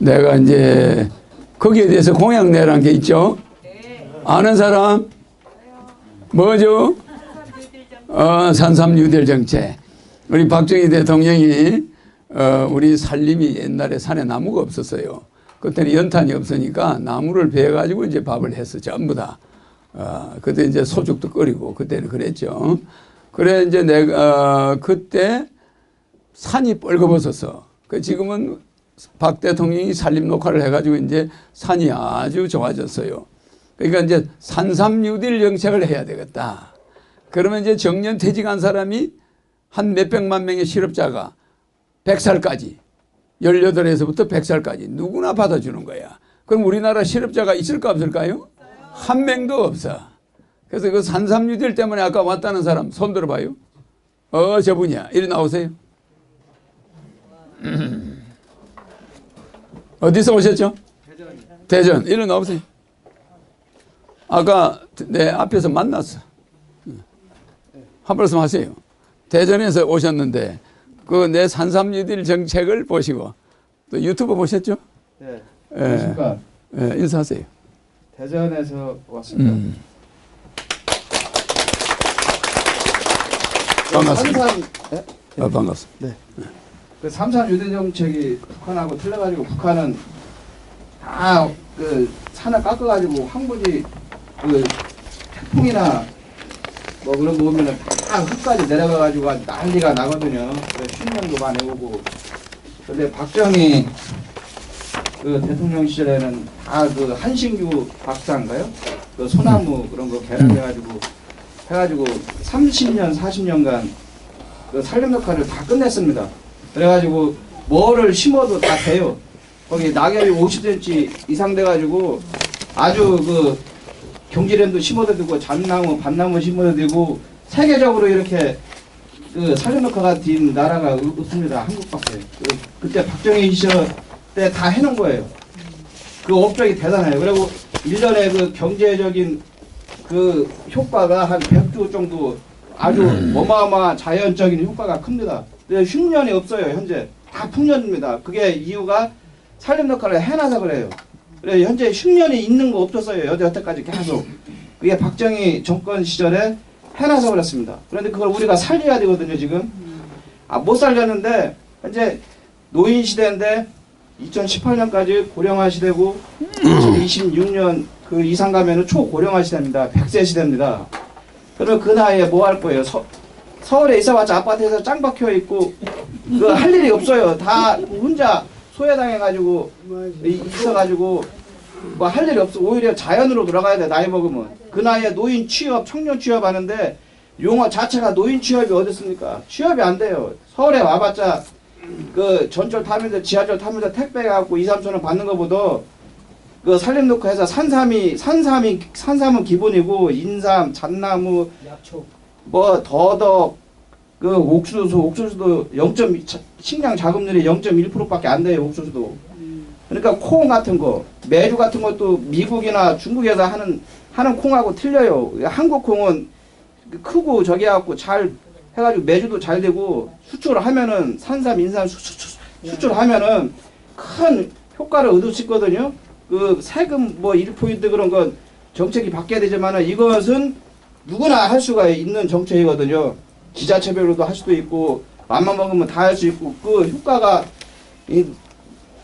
내가 이제 거기에 대해서 공약 내란 게 있죠. 아는 사람? 뭐죠? 산삼 뉴딜 정책. 우리 박정희 대통령이 우리 살림이 옛날에 산에 나무가 없었어요. 그때는 연탄이 없으니까 나무를 베어가지고 이제 밥을 했어, 전부 다. 그때 이제 소죽도 끓이고, 그때는 그랬죠. 그래, 이제 내가, 그때 산이 뻘거벗었어. 지금은 박 대통령이 산림 녹화를 해가지고 이제 산이 아주 좋아졌어요. 그러니까 이제 산삼 뉴딜 정책을 해야 되겠다. 그러면 이제 정년 퇴직한 사람이 한 몇백만 명의 실업자가 100살까지 18에서부터 100살까지 누구나 받아주는 거야. 그럼 우리나라 실업자가 있을까 없을까요? 한 명도 없어. 그래서 그 산삼 뉴딜 때문에 아까 왔다는 사람 손 들어봐요. 저분이야. 이리 나오세요. 어디서 오셨죠? 대전. 이리 나오세요. 아까 내 앞에서 만났어. 한 말씀 하세요. 대전에서 오셨는데 그 내 산삼 뉴딜 정책을 보시고 또 유튜브 보셨죠? 네. 안녕하십니까? 예, 인사하세요. 대전에서 왔습니다. 반갑습니다. 네? 반갑습니다. 네. 그 삼삼 유대 정책이 북한하고 틀려가지고 북한은 다 그 산을 깎아가지고 황부지 그 태풍이나 뭐 그런 거 보면은 다 흙까지 내려가가지고 아주 난리가 나거든요. 그래서 10년도 만에 오고. 근데 박정희 그 대통령 시절에는 다 그 한신규 박사인가요? 그 소나무 그런 거 개량해가지고 해가지고 30년 40년간 그 산림 녹화를 다 끝냈습니다. 그래가지고 뭐를 심어도 다 돼요. 거기 낙엽이 50cm 이상 돼가지고 아주 그 경지랜도 심어도 되고 잣나무, 밭나무 심어도 되고 세계적으로 이렇게 그 산림 녹화가 된 나라가 없습니다. 한국밖에. 그때 박정희 시절 때 다 해놓은 거예요. 그 업적이 대단해요. 그리고 1년에 그 경제적인 그 효과가 한 100조 정도 아주 어마어마한 자연적인 효과가 큽니다. 근데 흉년이 없어요. 현재 다 풍년입니다. 그게 이유가 산림 녹화를 해놔서 그래요. 그래 현재 흉년이 있는 거 없었어요. 여태까지 계속. 그게 박정희 정권 시절에 해놔서 그렇습니다. 그런데 그걸 우리가 살려야 되거든요. 지금 못 살렸는데 현재 노인 시대인데 2018년까지 고령화 시대고 2026년 그 이상 가면은 초고령화 시대입니다. 100세 시대입니다. 그러면 그 나이에 뭐 할 거예요? 서울에 있어봤자 아파트에서 짱 박혀 있고 그 할 일이 없어요. 다 혼자 소외당해가지고 있어가지고 뭐 할 일이 없어. 오히려 자연으로 돌아가야 돼. 나이 먹으면 그 나이에 노인 취업, 청년 취업 하는데 용어 자체가 노인 취업이 어디 있습니까? 취업이 안 돼요. 서울에 와봤자 그 전철 타면서 지하철 타면서 택배 갖고 2, 3천 원 받는 것보다 그 산림 녹화해서 산삼은 기본이고 인삼, 잣나무, 약초, 뭐 더덕, 그 옥수수도 식량 자급률이 0.1%밖에 안 돼요. 옥수수도. 그러니까 콩 같은 거, 메주 같은 것도 미국이나 중국에서 하는 콩하고 틀려요. 한국 콩은 크고 저기 해갖고 잘 해가지고 메주도 잘 되고 수출을 하면은 산삼, 인삼 수출하면은 큰 효과를 얻을 수 있거든요. 그 세금 뭐 1% 그런 건 정책이 바뀌어야 되지만은 이것은 누구나 할 수가 있는 정책이거든요. 지자체별로도 할 수도 있고 맘만 먹으면 다 할 수 있고 그 효과가 이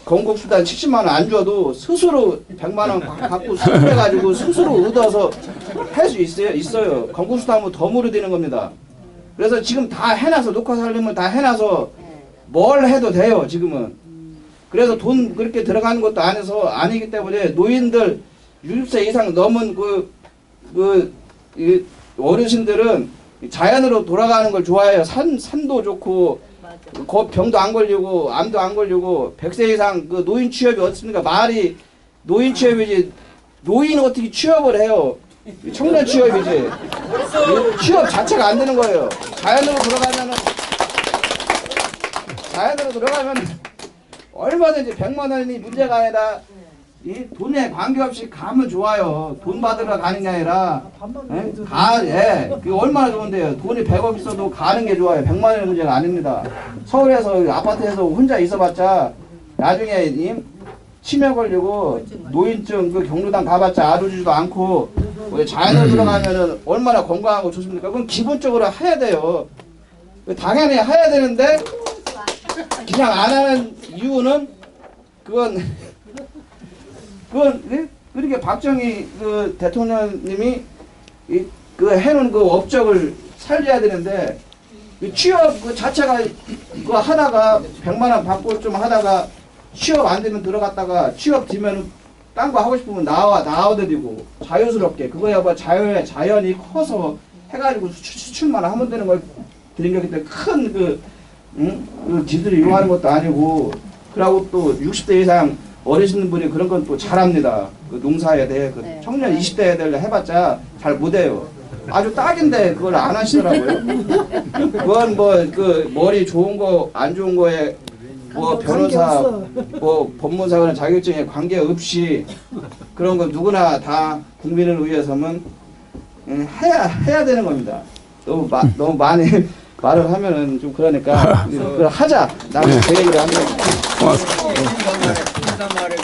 건국수단 70만 원 안 줘도 스스로 100만 원 받고 수출해가지고 스스로 얻어서 할 수 있어요. 건국수단은 덤으로 되는 겁니다. 그래서 지금 다 해놔서 녹화 살림을 다 해놔서 뭘 해도 돼요. 지금은. 그래서 돈 그렇게 들어가는 것도 아니기 때문에 노인들 60세 이상 넘은 이 어르신들은 자연으로 돌아가는 걸 좋아해요. 산도 좋고 병도 안 걸리고 암도 안 걸리고 100세 이상 그 노인 취업이 어떻습니까? 말이 노인 취업이지 노인은 어떻게 취업을 해요? 청년 취업이지. 취업 자체가 안 되는 거예요. 자연으로 들어가면 얼마든지 100만 원이 문제가 아니라 이 돈에 관계없이 가면 좋아요. 돈 받으러 가는 게 아니라 그 얼마나 좋은데요. 돈이 100억 있어도 가는 게 좋아요. 100만 원의 문제가 아닙니다. 서울에서 아파트에서 혼자 있어봤자 나중에 치매 걸리고 노인증 그 경로당 가봤자 알아주지도 않고 자연으로 들어가면은 얼마나 건강하고 좋습니까? 그건 기본적으로 해야 돼요. 당연히 해야 되는데 그냥 안 하는 이유는 그건 그렇게 박정희 그 대통령님이 그 해놓은 그 업적을 살려야 되는데 취업 그 자체가 그 하다가 100만 원 받고 좀 하다가 취업 안 되면 들어갔다가 취업 되면 딴 거 하고 싶으면 나와드리고 자유스럽게 그거야 뭐 자연이 커서 해가지고 수출만 하면 되는 걸 드린 거기 때문에 큰 그 지들이 요하는 것도 아니고 그러고 또 60대 이상 어르신 분이 그런 건 또 잘합니다. 그 농사에 대해 그 청년 20대에 대해 해봤자 잘 못해요. 아주 딱인데 그걸 안 하시더라고요. 그건 뭐 그 머리 좋은 거 안 좋은 거에 뭐 변호사 뭐 법무사나 자격증에 관계없이 그런 거 누구나 다 국민을 위해서는 해야 되는 겁니다. 너무 많이 말을 하면은 좀 그러니까 그걸 하자. 나는 그 얘기를 합니다. 인사말에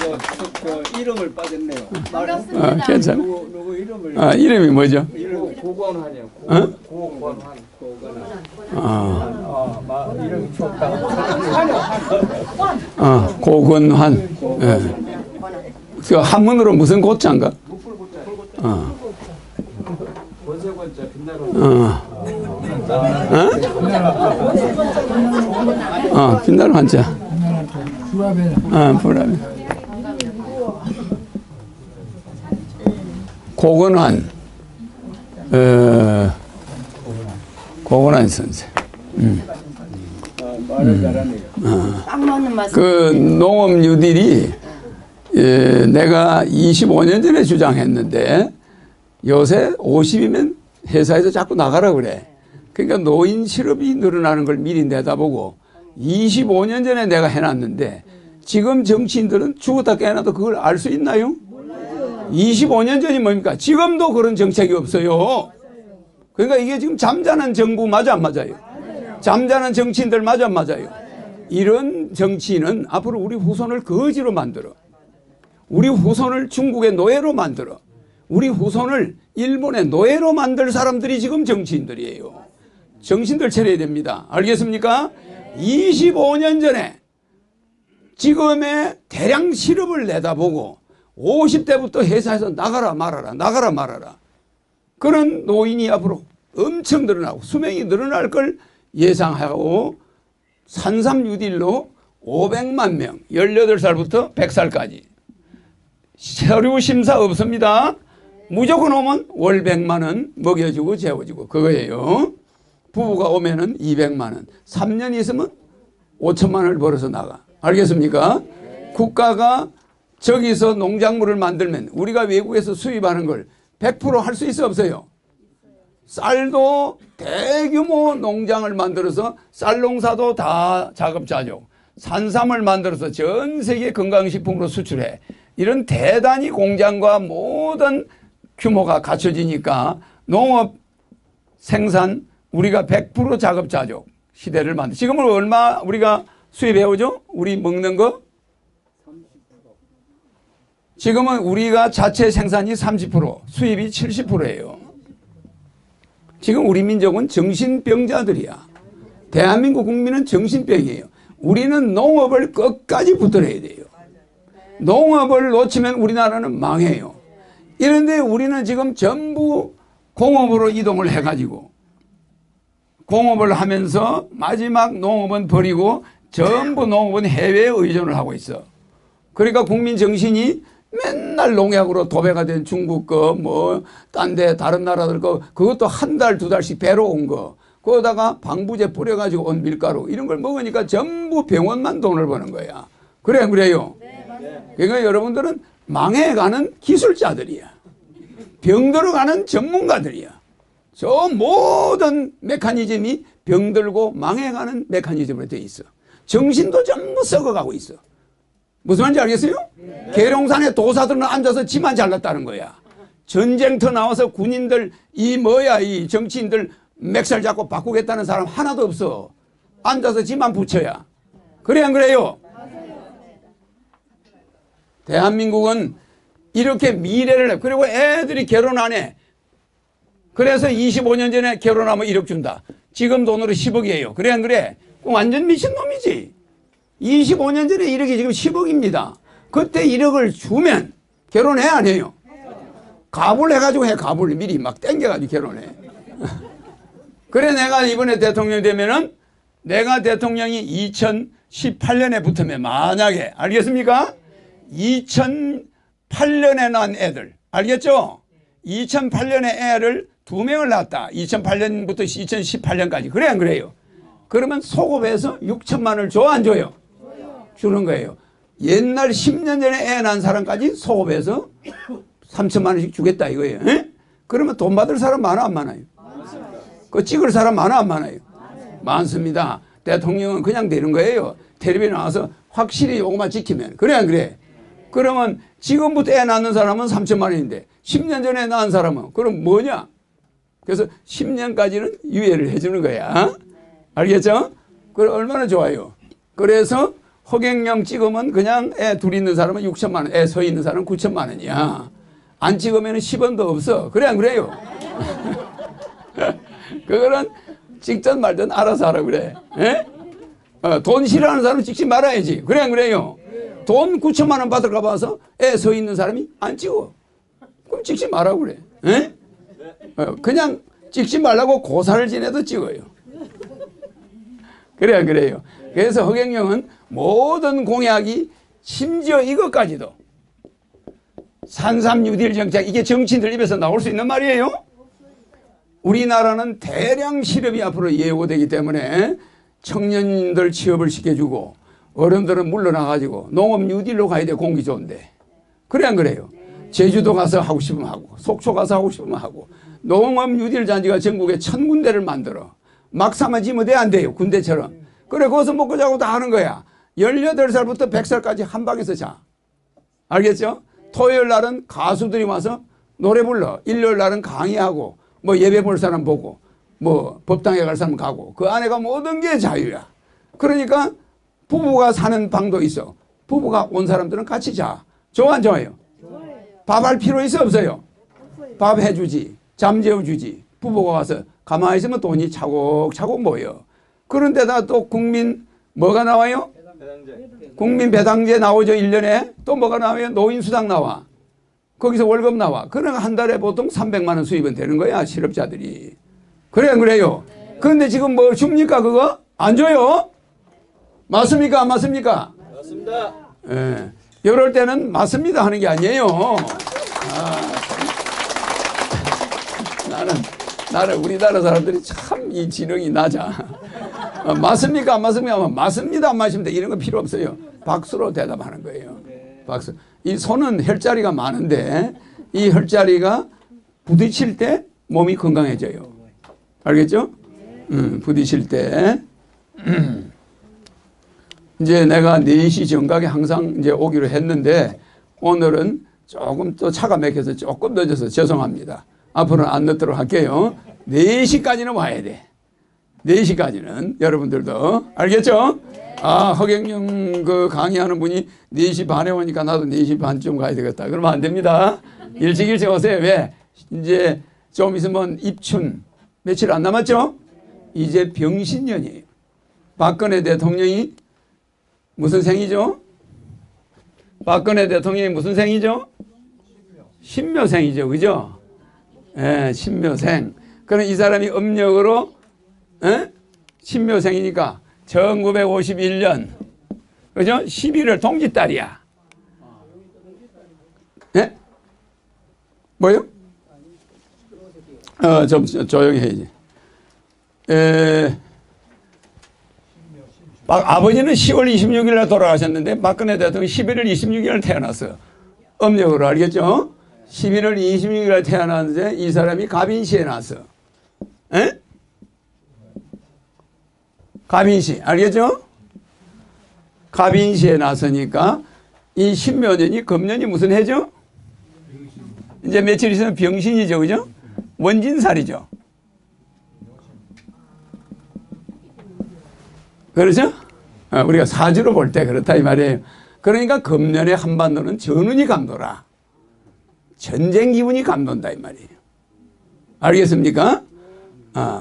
그 이름을 빠졌네요. 반갑습니다. 괜찮아. 누구 이름을? 이름이 뭐죠? 이름 고건환이요. 어? 고건환. 아, 이름이 좋다. 고건환. 예. 그 한문으로 무슨 고자인가? 권세권자 빛나는 빛나는 한자. 불합이. 고건환. 고건환 선생. 말을 잘하네요. 딱 맞는 말씀. 그 농업 뉴딜이 내가 25년 전에 주장했는데 요새 50이면 회사에서 자꾸 나가라 그래. 그러니까 노인 실업이 늘어나는 걸 미리 내다보고 25년 전에 내가 해놨는데 지금 정치인들은 죽었다 깨어나도 그걸 알 수 있나요? 25년 전이 뭡니까? 지금도 그런 정책이 없어요. 그러니까 이게 지금 잠자는 정부 맞아 안 맞아요? 잠자는 정치인들 맞아 안 맞아요? 이런 정치인은 앞으로 우리 후손을 거지로 만들어. 우리 후손을 중국의 노예로 만들어. 우리 후손을 일본의 노예로 만들 사람들이 지금 정치인들이에요. 정신들 차려야 됩니다. 알겠습니까? 25년 전에 지금의 대량 실업을 내다보고 50대부터 회사에서 나가라 말아라. 그런 노인이 앞으로 엄청 늘어나고 수명이 늘어날 걸 예상하고 산삼유딜로 500만 명 18살부터 100살까지 서류 심사 없습니다. 무조건 오면 월 100만 원 먹여주고 재워주고 그거예요. 부부가 오면은 200만 원 3년 있으면 5천만 원을 벌어서 나가. 알겠습니까? 국가가 저기서 농작물을 만들면 우리가 외국에서 수입하는 걸 100% 할 수 있어 없어요? 쌀도 대규모 농장을 만들어서 쌀 농사도 다 자급자족. 산삼을 만들어서 전 세계 건강식품으로 수출해. 이런 대단히 공장과 모든 규모가 갖춰지니까 농업 생산 우리가 100% 자급자족 시대를 만들. 지금은 얼마 우리가 수입해오죠? 우리 먹는 거? 지금은 우리가 자체 생산이 30%, 수입이 70%예요. 지금 우리 민족은 정신병자들이야. 대한민국 국민은 정신병이에요. 우리는 농업을 끝까지 붙들어야 돼요. 농업을 놓치면 우리나라는 망해요. 이런데 우리는 지금 전부 공업으로 이동을 해가지고 공업을 하면서 마지막 농업은 버리고 전부 농업은 해외에 의존을 하고 있어. 그러니까 국민 정신이 맨날 농약으로 도배가 된 중국 거, 뭐, 딴 데, 다른 나라들 거, 그것도 한 달, 두 달씩 배로 온 거, 거기다가 방부제 뿌려가지고 온 밀가루, 이런 걸 먹으니까 전부 병원만 돈을 버는 거야. 그래, 안 그래요? 그러니까 여러분들은 망해가는 기술자들이야. 병들어가는 전문가들이야. 저 모든 메커니즘이 병들고 망해가는 메커니즘으로 돼 있어. 정신도 전부 썩어가고 있어. 무슨 말인지 알겠어요? 네. 계룡산에 도사들은 앉아서 지만 잘났다는 거야. 전쟁터 나와서 군인들 이 정치인들 맥살 잡고 바꾸겠다는 사람 하나도 없어. 앉아서 지만 붙여야. 그래 안 그래요? 대한민국은 이렇게 미래를, 그리고 애들이 결혼 안 해. 그래서 25년 전에 결혼하면 1억 준다. 지금 돈으로 10억이에요. 그래 안 그래? 완전 미친놈이지. 25년 전에 1억이 지금 10억입니다. 그때 1억을 주면 결혼해 안 해요? 갑을 해가지고 해. 갑을 미리 막 땡겨가지고 결혼해. 그래 내가 이번에 대통령 되면은 내가 대통령이 2018년에 붙으면 만약에 알겠습니까? 2008년에 난 애들 알겠죠? 2008년에 애를 2명을 낳았다. 2008년부터 2018년까지. 그래 안 그래요? 그러면 소급해서 6천만 원을 줘 안 줘요? 주는 거예요. 옛날 10년 전에 애 낳은 사람까지 소급해서 3천만 원씩 주겠다 이거예요. 에? 그러면 돈 받을 사람 많아 안 많아요? 그 찍을 사람 많아 안 많아요? 많습니다. 대통령은 그냥 되는 거예요. 텔레비에 나와서 확실히 요거만 지키면. 그래 안 그래? 그러면 지금부터 애 낳는 사람은 3천만 원인데 10년 전에 낳은 사람은 그럼 뭐냐? 그래서 10년까지는 유예를 해주는 거야. 알겠죠? 그럼 얼마나 좋아요. 그래서 허경영 찍으면 그냥 애 둘 있는 사람은 6천만 원, 애 서 있는 사람은 9천만 원이야. 안 찍으면 10원도 없어. 그래 안 그래요? 그거는 찍든 말든 알아서 하라 그래. 돈 싫어하는 사람은 찍지 말아야지. 그래 안 그래요? 돈 9천만 원 받을까 봐서 애 서 있는 사람이 안 찍어. 그럼 찍지 말라고 그래. 그냥 찍지 말라고 고사를 지내도 찍어요. 그래 안 그래요? 그래서 허경영은 모든 공약이 심지어 이것까지도 산삼 뉴딜 정책, 이게 정치인들 입에서 나올 수 있는 말이에요? 우리나라는 대량 실업이 앞으로 예고되기 때문에 청년들 취업을 시켜주고 어른들은 물러나가지고 농업 뉴딜로 가야 돼. 공기 좋은데. 그래 안 그래요? 제주도 가서 하고 싶으면 하고 속초 가서 하고 싶으면 하고 농업 뉴딜 잔지가 전국에 1000군데를 만들어. 막사만 지면 돼 안 돼요? 군대처럼. 그래 거기서 먹고 자고 다 하는 거야. 18살부터 100살까지 한 방에서 자. 알겠죠? 토요일 날은 가수들이 와서 노래 불러. 일요일 날은 강의하고 뭐 예배 볼 사람 보고 뭐 법당에 갈 사람 가고 그 안에가 모든 게 자유야. 그러니까 부부가 사는 방도 있어. 부부가 온 사람들은 같이 자. 좋아 안 좋아요? 밥할 필요 있어 없어요? 밥 해주지. 잠 재워주지. 부부가 와서 가만히 있으면 돈이 차곡차곡 모여. 그런데다 또 국민 뭐가 나와요? 국민 배당제 나오죠. 1년에. 또 뭐가 나와요? 노인수당 나와. 거기서 월급 나와. 그러니까 한 달에 보통 300만 원 수입은 되는 거야. 실업자들이. 그래 안 그래요? 그런데 지금 뭐 줍니까 그거? 안 줘요? 맞습니까 안 맞습니까? 맞습니다. 예. 이럴 때는 맞습니다 하는 게 아니에요. 나는 우리나라 사람들이 참 이 지능이 낮아. 맞습니까 안 맞습니까? 맞습니다 안 맞습니다. 이런 거 필요 없어요. 박수로 대답하는 거예요. 박수. 이 손은 혈자리가 많은데 이 혈자리가 부딪힐 때 몸이 건강해져요. 알겠죠? 부딪힐 때. 이제 내가 4시 정각에 항상 이제 오기로 했는데 오늘은 조금 또 차가 막혀서 조금 늦어서 죄송합니다. 앞으로는 안 늦도록 할게요. 4시까지는 와야 돼. 4시까지는 여러분들도 알겠죠? 아 허경영 그 강의하는 분이 4시 반에 오니까 나도 4시 반쯤 가야 되겠다. 그러면 안 됩니다. 일찍 오세요. 왜? 이제 좀 있으면 입춘 며칠 안 남았죠? 이제 병신년이에요. 박근혜 대통령이 무슨 생이죠? 박근혜 대통령이 무슨 생이죠? 신묘생이죠. 그죠? 예, 신묘생. 그럼 이 사람이 음력으로 신묘생이니까 1951년 그죠? 11월 동짓달이야. 예? 뭐요? 좀 조용히 해야지. 아버지는 10월 26일 날 돌아가셨는데 박근혜 대통령이 11월 26일 날 태어났어요. 음력으로 알겠죠? 11월 26일 날 태어났는데 이 사람이 갑인시에 났어. 에? 갑인시 알겠죠? 갑인시에 났으니까 이 신묘년이 금년이 무슨 해죠? 이제 며칠 있으면 병신이죠. 그죠? 원진살이죠. 그렇죠? 우리가 사주로 볼 때 그렇다 이 말이에요. 그러니까 금년에 한반도는 전운이 감도라. 전쟁 기분이 감돈다 이 말이에요. 알겠습니까?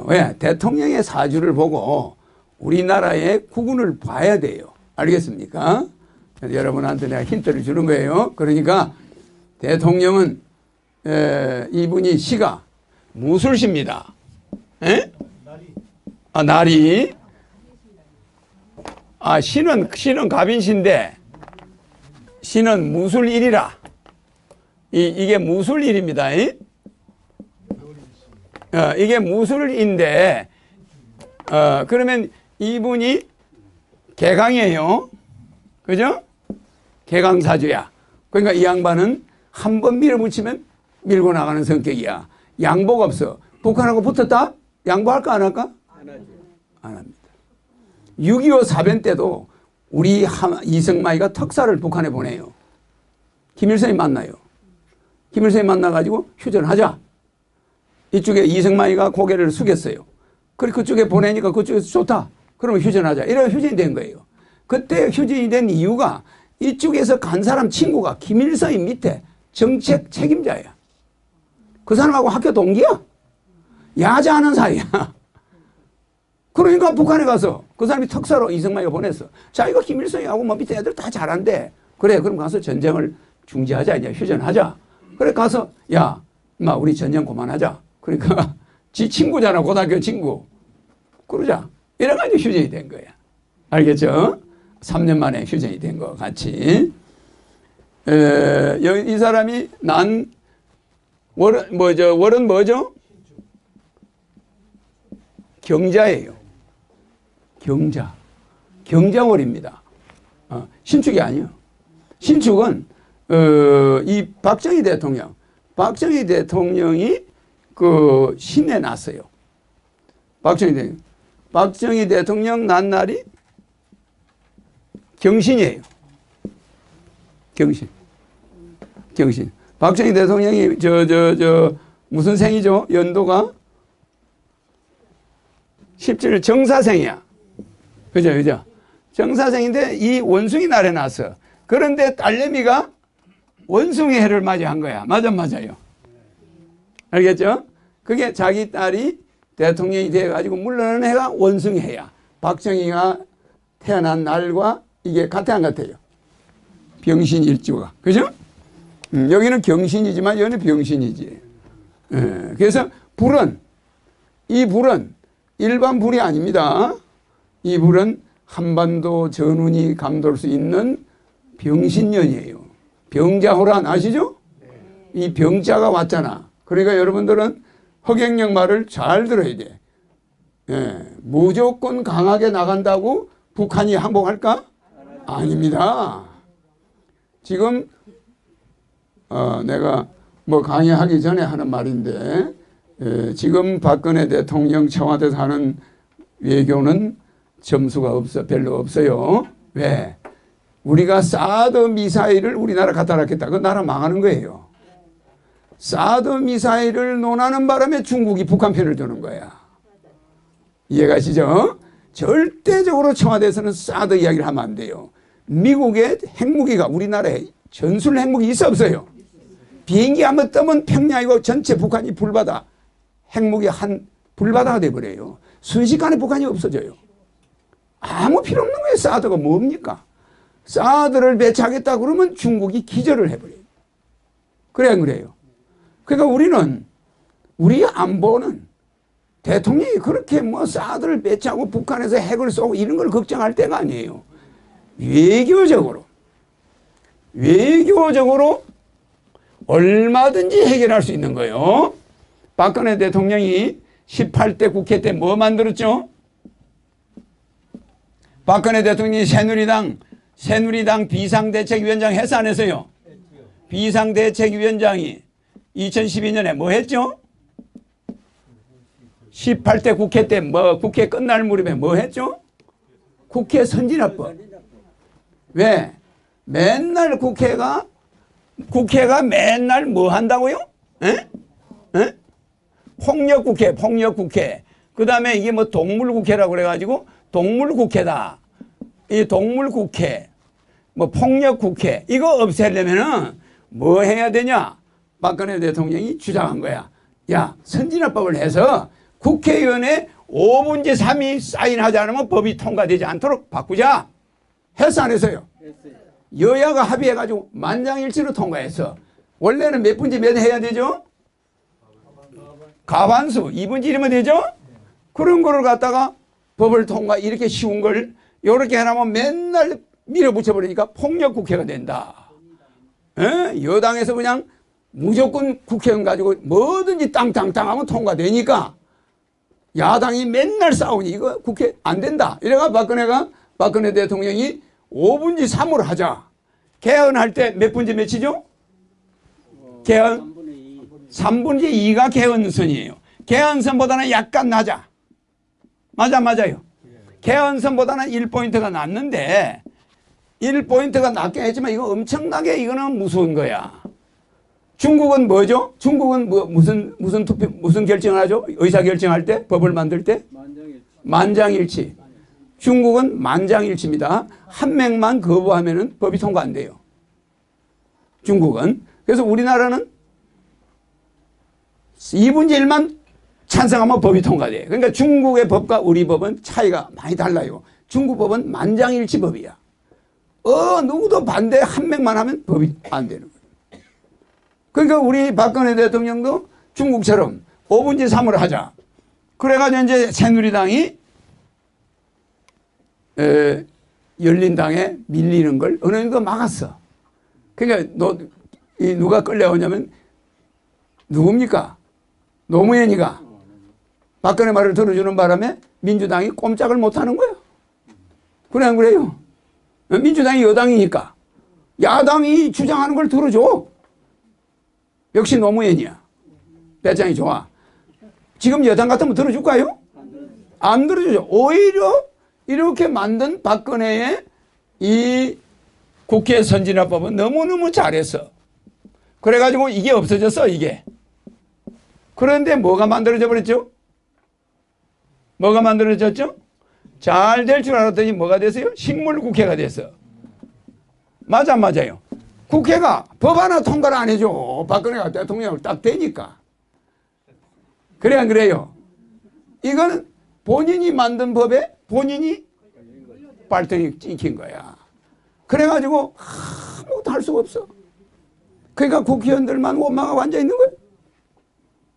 왜? 대통령의 사주를 보고 우리나라의 국운을 봐야 돼요. 알겠습니까? 여러분한테 내가 힌트를 주는 거예요. 그러니까 대통령은 이분이 시가 무술시입니다. 에? 날이. 시는 갑인시인데 시는 무술일이라. 이게 무술일입니다. 이게 무술인데 그러면 이분이 개강이에요. 그죠? 개강사주야. 그러니까 이 양반은 한 번 밀어붙이면 밀고 나가는 성격이야. 양보가 없어. 북한하고 붙었다? 양보할까 안 할까? 안 합니다. 6.25 사변 때도 우리 이승만이가 특사를 북한에 보내요. 김일성이 만나요. 김일성이 만나가지고 휴전하자. 이쪽에 이승만이가 고개를 숙였어요. 그리고 그쪽에 보내니까 그쪽에서 좋다. 그러면 휴전하자. 이래서 휴전이 된 거예요. 그때 휴전이 된 이유가 이쪽에서 간 사람 친구가 김일성이 밑에 정책 책임자야. 그 사람하고 학교 동기야. 야자하는 사이야. 그러니까 북한에 가서 그 사람이 특사로 이승만이가 보냈어. 자기가 김일성이하고 뭐 밑에 애들 다 잘한대. 그래 그럼 가서 전쟁을 중지하자. 이제 휴전하자. 그래 가서 야 인마 우리 전쟁 그만하자. 그러니까 지 친구잖아. 고등학교 친구. 그러자. 이래가지고 휴전이 된 거야. 알겠죠? 3년 만에 휴전이 된 거 같이. 이 사람이 월은 뭐죠? 경자예요. 경자월입니다. 신축이 아니에요. 신축은 이 박정희 대통령이 그 신에 났어요. 박정희 대통령 난 날이 경신이에요. 경신. 박정희 대통령이 무슨 생이죠? 연도가 17일 정사생이야. 그죠? 정사생인데 이 원숭이 날에 났어. 그런데 딸내미가 원숭이 해를 맞이한 거야. 맞아요. 알겠죠? 그게 자기 딸이 대통령이 돼가지고 물러나는 해가 원숭이 해야. 박정희가 태어난 날과 이게 같아 안 같아요? 병신일주가. 그죠? 여기는 경신이지만 여기는 병신이지. 그래서 이 불은 일반 불이 아닙니다. 이 불은 한반도 전운이 감돌 수 있는 병신년이에요. 병자호란 아시죠? 이 병자가 왔잖아. 그러니까 여러분들은 허경영 말을 잘 들어야 돼. 무조건 강하게 나간다고 북한이 항복할까? 아닙니다. 지금 내가 뭐 강의하기 전에 하는 말인데 지금 박근혜 대통령 청와대에서 하는 외교는 점수가 별로 없어요. 왜? 우리가 사드 미사일을 우리나라 갖다 놨겠다. 그 나라 망하는 거예요. 사드 미사일을 논하는 바람에 중국이 북한 편을 드는 거야. 이해가시죠? 절대적으로 청와대에서는 사드 이야기를 하면 안 돼요. 미국의 핵무기가 우리나라에 전술 핵무기 있어 없어요? 비행기 한번 뜨면 평양이고 전체 북한이 불바다. 핵무기 불바다가 돼버려요. 순식간에 북한이 없어져요. 아무 필요 없는 거예요. 사드가 뭡니까? 사드를 배치하겠다 그러면 중국이 기절을 해버려요. 그래 안 그래요? 그러니까 우리 안보는 대통령이 그렇게 뭐 사드를 배치하고 북한에서 핵을 쏘고 이런 걸 걱정할 때가 아니에요. 외교적으로 얼마든지 해결할 수 있는 거예요. 박근혜 대통령이 18대 국회 때 뭐 만들었죠? 박근혜 대통령이 새누리당 비상대책위원장 했어 안 했어요? 비상대책위원장이 2012년에 뭐 했죠? 18대 국회 때 국회 끝날 무렵에 뭐 했죠? 국회 선진화법. 왜? 맨날 국회가 맨날 뭐 한다고요? 에? 폭력국회. 그 다음에 이게 뭐 동물국회라고 그래가지고 동물국회다. 이 동물국회. 뭐 폭력 국회 이거 없애려면은 뭐 해야 되냐? 박근혜 대통령이 주장한 거야. 야, 선진화법을 해서 국회의원의 5분의 3이 사인하지 않으면 법이 통과되지 않도록 바꾸자. 했어 안 했어요? 여야가 합의해가지고 만장일치로 통과했어. 원래는 몇 분지 몇 해야 되죠? 과반수 2분지 1이면 되죠? 그런 거를 갖다가 법을 통과 이렇게 쉬운 걸 이렇게 해놓으면 맨날 밀어붙여버리니까 폭력국회가 된다. 에? 여당에서 그냥 무조건 국회의원 가지고 뭐든지 땅땅땅 하면 통과되니까 야당이 맨날 싸우니 이거 국회 안 된다. 이래가 박근혜 대통령이 5분지 3으로 하자. 개헌할 때 몇 분지 몇이죠? 개헌 3분지 2가 개헌선이에요. 개헌선보다는 약간 낮아. 맞아요. 개헌선보다는 1포인트가 낮는데 1포인트가 낮게 했지만 이거 엄청나게 이거는 무서운 거야. 중국은 뭐죠? 중국은 뭐 무슨 결정을 하죠? 의사 결정할 때 법을 만들 때 만장일치. 중국은 만장일치입니다. 한 명만 거부하면은 법이 통과 안 돼요. 중국은. 그래서 우리나라는 2분의 1만 찬성하면 법이 통과돼요. 그러니까 중국의 법과 우리 법은 차이가 많이 달라요. 중국 법은 만장일치 법이야. 누구도 반대 한 명만 하면 법이 안 되는 거예요. 그러니까 우리 박근혜 대통령도 중국처럼 5분의 3으로 하자. 그래가지고 이제 새누리당이 열린당에 밀리는 걸 어느 정도 막았어. 그러니까 누가 끌려오냐면 누굽니까? 노무현이가 박근혜 말을 들어주는 바람에 민주당이 꼼짝을 못하는 거예요. 그래 안 그래요? 민주당이 여당이니까 야당이 주장하는 걸 들어줘. 역시 노무현이야. 배짱이 좋아. 지금 여당 같으면 들어줄까요? 안 들어주죠. 오히려 이렇게 만든 박근혜의 이 국회 선진화법은 너무너무 잘했어. 그래가지고 이게 없어졌어, 이게. 그런데 뭐가 만들어져 버렸죠? 뭐가 만들어졌죠? 잘 될 줄 알았더니 뭐가 됐어요? 식물국회가 됐어. 맞아요. 국회가 법 하나 통과를 안 해줘. 박근혜가 대통령을 딱 되니까. 그래 안 그래요? 이거는 본인이 만든 법에 본인이 발등이 찍힌 거야. 그래가지고 아무것도 할 수가 없어. 그러니까 국회의원들만 원망하고 앉아있는 거예요.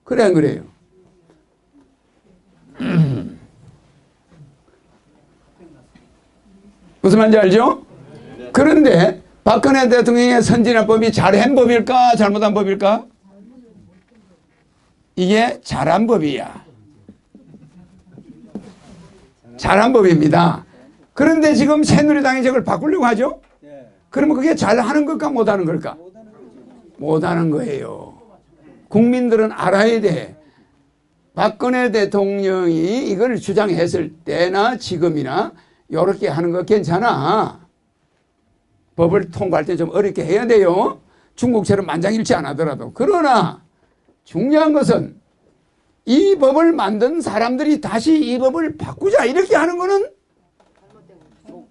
그래 안 그래요? 무슨 말인지 알죠? 그런데 박근혜 대통령의 선진화법이 잘한 법일까 잘못한 법일까? 이게 잘한 법이야. 잘한 법입니다. 그런데 지금 새누리당이 저걸 바꾸려고 하죠? 그러면 그게 잘하는 걸까 못하는 걸까? 못하는 거예요. 국민들은 알아야 돼. 박근혜 대통령이 이걸 주장했을 때나 지금이나 이렇게 하는 거 괜찮아. 법을 통과할 때 좀 어렵게 해야 돼요. 중국처럼 만장일치 안 하더라도. 그러나 중요한 것은 이 법을 만든 사람들이 다시 이 법을 바꾸자 이렇게 하는 거는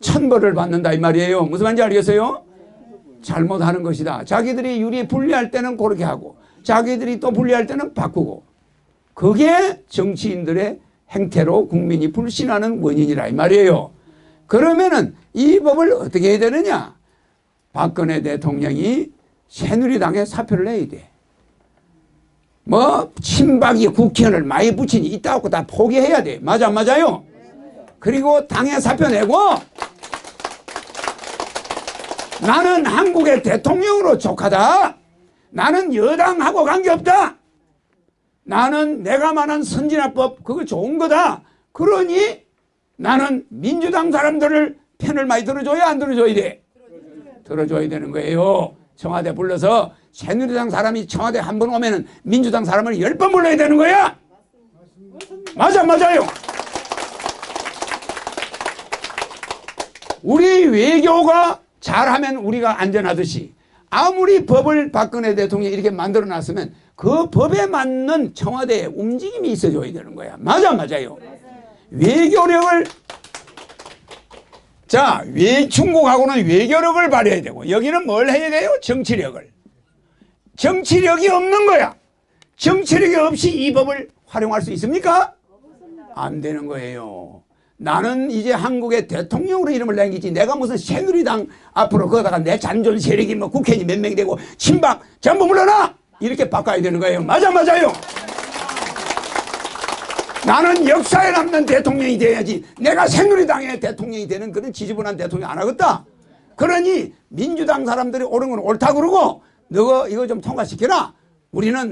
천벌을 받는다 이 말이에요. 무슨 말인지 알겠어요? 잘못하는 것이다. 자기들이 유리에 불리할 때는 그렇게 하고 자기들이 또 불리할 때는 바꾸고 그게 정치인들의 행태로 국민이 불신하는 원인이라 이 말이에요. 그러면은 이 법을 어떻게 해야 되느냐? 박근혜 대통령이 새누리당에 사표를 내야 돼. 뭐 친박이 국회의원을 많이 붙이니 있다고 다 포기해야 돼. 맞아요? 그리고 당에 사표 내고 나는 한국의 대통령으로 족하다. 나는 여당하고 관계없다. 나는 내가 말한 선진화법 그거 좋은 거다. 그러니 나는 민주당 사람들을 편을 많이 들어줘야 안 들어줘야 돼? 들어줘야 되는 거예요. 청와대 불러서 새누리당 사람이 청와대 한 번 오면은 민주당 사람을 10번 불러야 되는 거야. 맞아요. 우리 외교가 잘하면 우리가 안전하듯이 아무리 법을 박근혜 대통령이 이렇게 만들어 놨으면 그 법에 맞는 청와대의 움직임이 있어줘야 되는 거야. 맞아요. 외교력을 자, 중국하고는 외교력을 발휘해야 되고 여기는 뭘 해야 돼요? 정치력을. 정치력이 없는 거야. 정치력이 없이 이 법을 활용할 수 있습니까? 안 되는 거예요. 나는 이제 한국의 대통령으로 이름을 남기지 내가 무슨 새누리당 앞으로 거기다가 내 잔존 세력이 뭐 국회의원이 몇 명이 되고 친박 전부 물러나 이렇게 바꿔야 되는 거예요. 맞아요. 나는 역사에 남는 대통령이 돼야지 내가 새누리당의 대통령이 되는 그런 지지분한 대통령 안 하겠다. 그러니 민주당 사람들이 옳은 건 옳다 그러고 너 이거 좀 통과시켜라.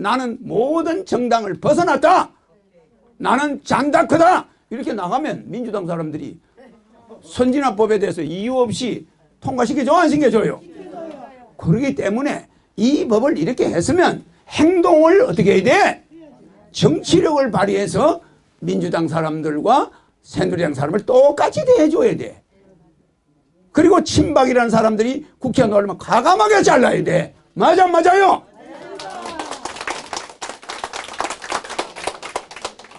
나는 모든 정당을 벗어났다. 나는 잔다크다. 이렇게 나가면 민주당 사람들이 선진화법에 대해서 이유 없이 통과시켜줘 안 시켜줘요? 그렇기 때문에 이 법을 이렇게 했으면 행동을 어떻게 해야 돼? 정치력을 발휘해서 민주당 사람들과 새누리당 사람을 똑같이 대해줘야 돼. 그리고 친박이라는 사람들이 국회에 나오려면 과감하게 잘라야 돼. 맞아요?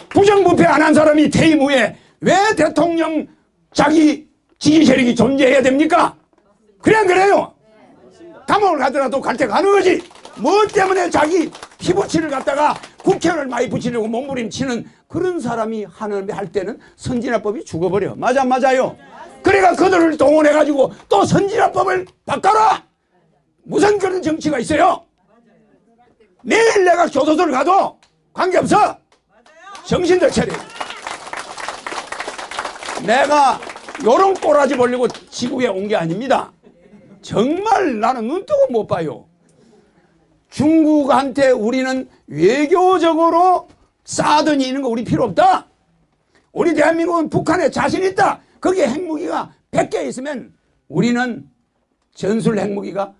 부정부패 안 한 사람이 퇴임 후에 왜 대통령 자기 지지 세력이 존재해야 됩니까? 그래 안 그래요? 감옥을 가더라도 갈 때 가는 거지. 뭐 때문에 자기 피부치를 갖다가 국회의원을 많이 붙이려고 몸부림치는 그런 사람이 할 때는 선진화법이 죽어버려. 맞아요? 그러니까 그들을 동원해가지고 또 선진화법을 바꿔라. 무슨 그런 정치가 있어요? 매일 내가 교도소를 가도 관계없어. 정신들 차려. 내가 요런 꼬라지 벌리고 지구에 온 게 아닙니다. 정말 나는 눈 뜨고 못 봐요. 중국한테 우리는 외교적으로 싸더니 있는 거 우리 필요 없다. 우리 대한민국은 북한에 자신 있다. 거기에 핵무기가 100개 있으면 우리는 전술 핵무기가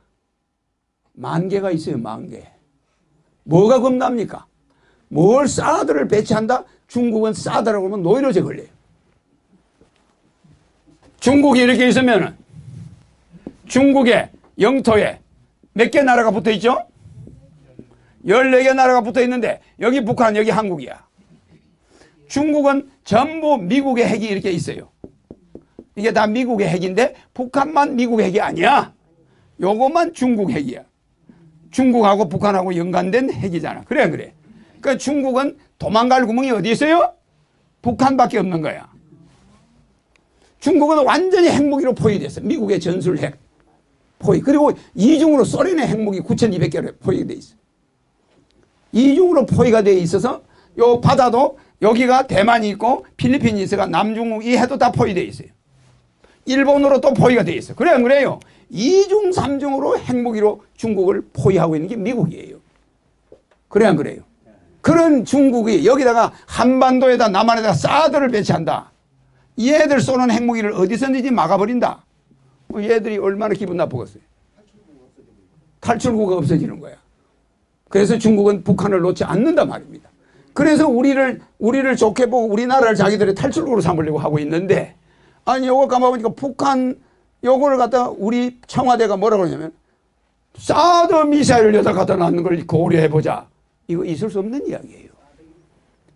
10,000개가 있어요. 10,000개. 뭐가 겁납니까? 뭘 사드를 배치한다? 중국은 사드라고 하면 노이로제 걸려요. 중국이 이렇게 있으면 중국의 영토에 몇 개 나라가 붙어 있죠? 14개 나라가 붙어 있는데 여기 북한, 여기 한국이야. 중국은 전부 미국의 핵이 이렇게 있어요. 이게 다 미국의 핵인데 북한만 미국의 핵이 아니야. 요것만 중국 핵이야. 중국하고 북한하고 연관된 핵이잖아. 그래. 그러니까 중국은 도망갈 구멍이 어디 있어요? 북한밖에 없는 거야. 중국은 완전히 핵무기로 포위됐어. 미국의 전술 핵 포위. 그리고 이중으로 소련의 핵무기 9,200개로 포위가 돼 있어. 이중으로 포위가 돼 있어서 요 바다도 여기가 대만이 있고 필리핀이 있어가 남중국 이 해도 다 포위돼 있어요. 일본으로 또 포위가 돼 있어. 그래 안 그래요? 이중 삼중으로 핵무기로 중국을 포위하고 있는 게 미국이에요. 그래 안 그래요? 그런 중국이 여기다가 한반도에다 남한에다 사드를 배치한다. 얘들 쏘는 핵무기를 어디서든지 막아버린다. 얘들이 얼마나 기분 나쁘겠어요. 탈출구가 없어지는 거야. 그래서 중국은 북한을 놓지 않는단 말입니다. 그래서 우리를 좋게 보고 우리나라를 자기들의 탈출구로 삼으려고 하고 있는데 아니 요거 가만보니까 북한 요거를 갖다가 우리 청와대가 뭐라고 그러냐면 사드 미사일을 여기다 갖다 놨는 걸 고려해보자. 이거 있을 수 없는 이야기예요.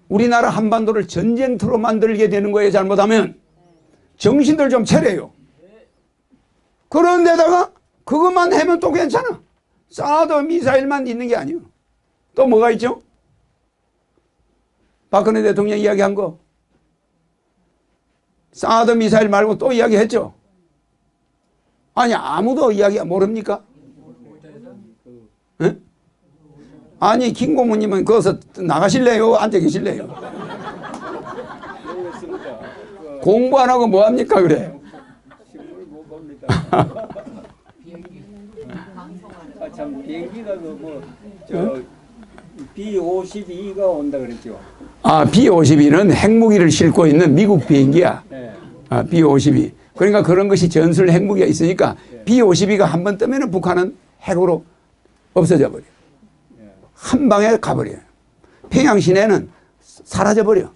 우리나라 한반도를 전쟁터로 만들게 되는 거예요. 잘못하면. 정신들 좀 차려요. 그런데다가 그것만 하면 또 괜찮아. 사드 미사일만 있는 게 아니에요. 또 뭐가 있죠? 박근혜 대통령 이야기한 거. 사드 미사일 말고 또 이야기했죠. 아니 아무도 이야기 모릅니까? 네? 아니 김 고모님은 거기서 나가실래요? 앉아 계실래요? 공부 안 하고 뭐 합니까 그래? 참 비행기가 B-52가 온다 그랬죠. 아 B-52는 핵무기를 싣고 있는 미국 비행기야. 네. 아 B-52. 그러니까 그런 것이 전술 핵무기가 있으니까 B-52가 한 번 뜨면 북한은 핵으로 없어져 버려. 한 방에 가버려요. 평양 시내는 사라져버려.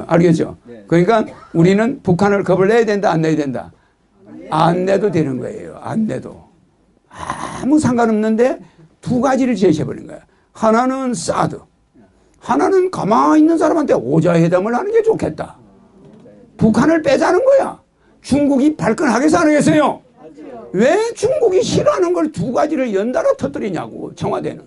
알겠죠? 그러니까 우리는 북한을 겁을 내야 된다, 안 내야 된다? 안 내도 되는 거예요. 안 내도. 아무 상관없는데 두 가지를 제시해버린 거야. 하나는 사드. 하나는 가만히 있는 사람한테 오자회담을 하는 게 좋겠다. 북한을 빼자는 거야. 중국이 발끈하겠어 안 하겠어요? 왜 중국이 싫어하는 걸 두 가지를 연달아 터뜨리냐고 청와대는.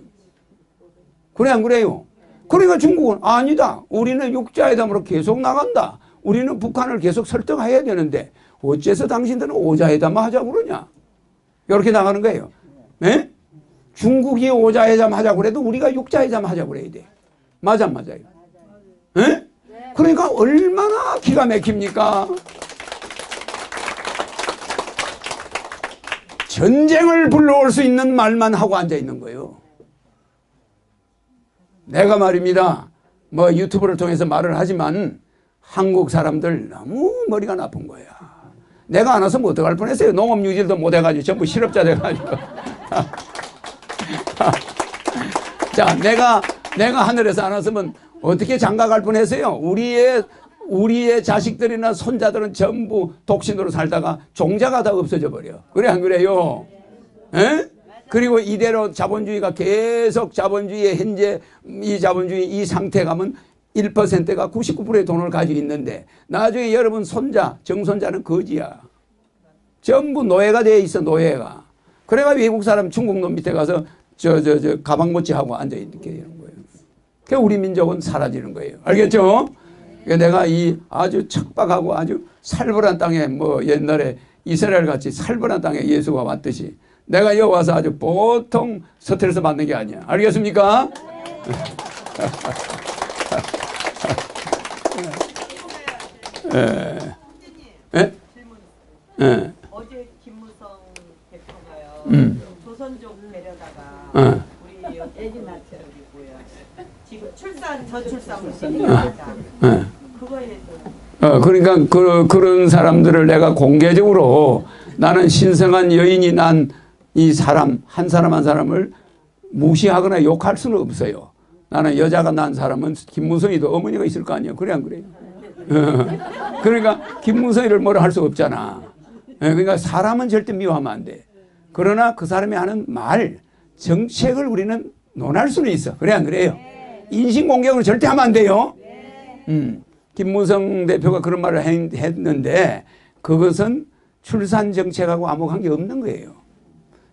그래 안 그래요? 그러니까 중국은 아니다. 우리는 육자회담으로 계속 나간다. 우리는 북한을 계속 설득해야 되는데 어째서 당신들은 오자회담 하자고 그러냐. 이렇게 나가는 거예요. 네? 중국이 오자회담 하자고 그래도 우리가 육자회담 하자고 그래야 돼. 맞아 안 맞아요? 네? 그러니까 얼마나 기가 막힙니까? 전쟁을 불러올 수 있는 말만 하고 앉아 있는 거예요. 내가 말입니다. 뭐 유튜브를 통해서 말을 하지만 한국 사람들 너무 머리가 나쁜 거야. 내가 안 와서 뭐 어떡할 뻔했어요. 농업 유지도 못 해가지고 전부 실업자 돼가지고. 자, 내가 하늘에서 안 왔으면 어떻게 장가갈 뻔했어요. 우리의 자식들이나 손자들은 전부 독신으로 살다가 종자가 다 없어져 버려. 그래 안 그래요? 에? 그리고 이대로 자본주의가 계속 자본주의의 현재 이 자본주의 이 상태 가면 1%가 99%의 돈을 가지고 있는데 나중에 여러분 손자, 정손자는 거지야. 전부 노예가 되어 있어, 노예가. 그래가 외국 사람 중국 놈 밑에 가서 저 가방모찌 하고 앉아 있게 되는 거예요. 그 우리 민족은 사라지는 거예요. 알겠죠? 내가 이 아주 척박하고 아주 살벌한 땅에 뭐 옛날에 이스라엘 같이 살벌한 땅에 예수가 왔듯이 내가 여기 와서 아주 보통 스트레스 받는 게 아니야. 알겠습니까? 어제 김무성 대표가요. 조선족 데려다가 우리 애기 낳더라고요. 지금 저출산을 시키니까 그거에 대해서. 그러니까 그런 사람들을 내가 공개적으로 나는 신성한 여인이 난 이 사람 한 사람 한 사람을 무시하거나 욕할 수는 없어요. 나는 여자가 난 사람은 김무성이도 어머니가 있을 거 아니에요. 그래 안 그래요? 그러니까 김무성이를 뭐라 할 수 없잖아. 그러니까 사람은 절대 미워하면 안 돼. 그러나 그 사람이 하는 말, 정책을 우리는 논할 수는 있어. 그래 안 그래요? 인신공격을 절대 하면 안 돼요. 김무성 대표가 그런 말을 했는데 그것은 출산 정책하고 아무 관계 없는 거예요.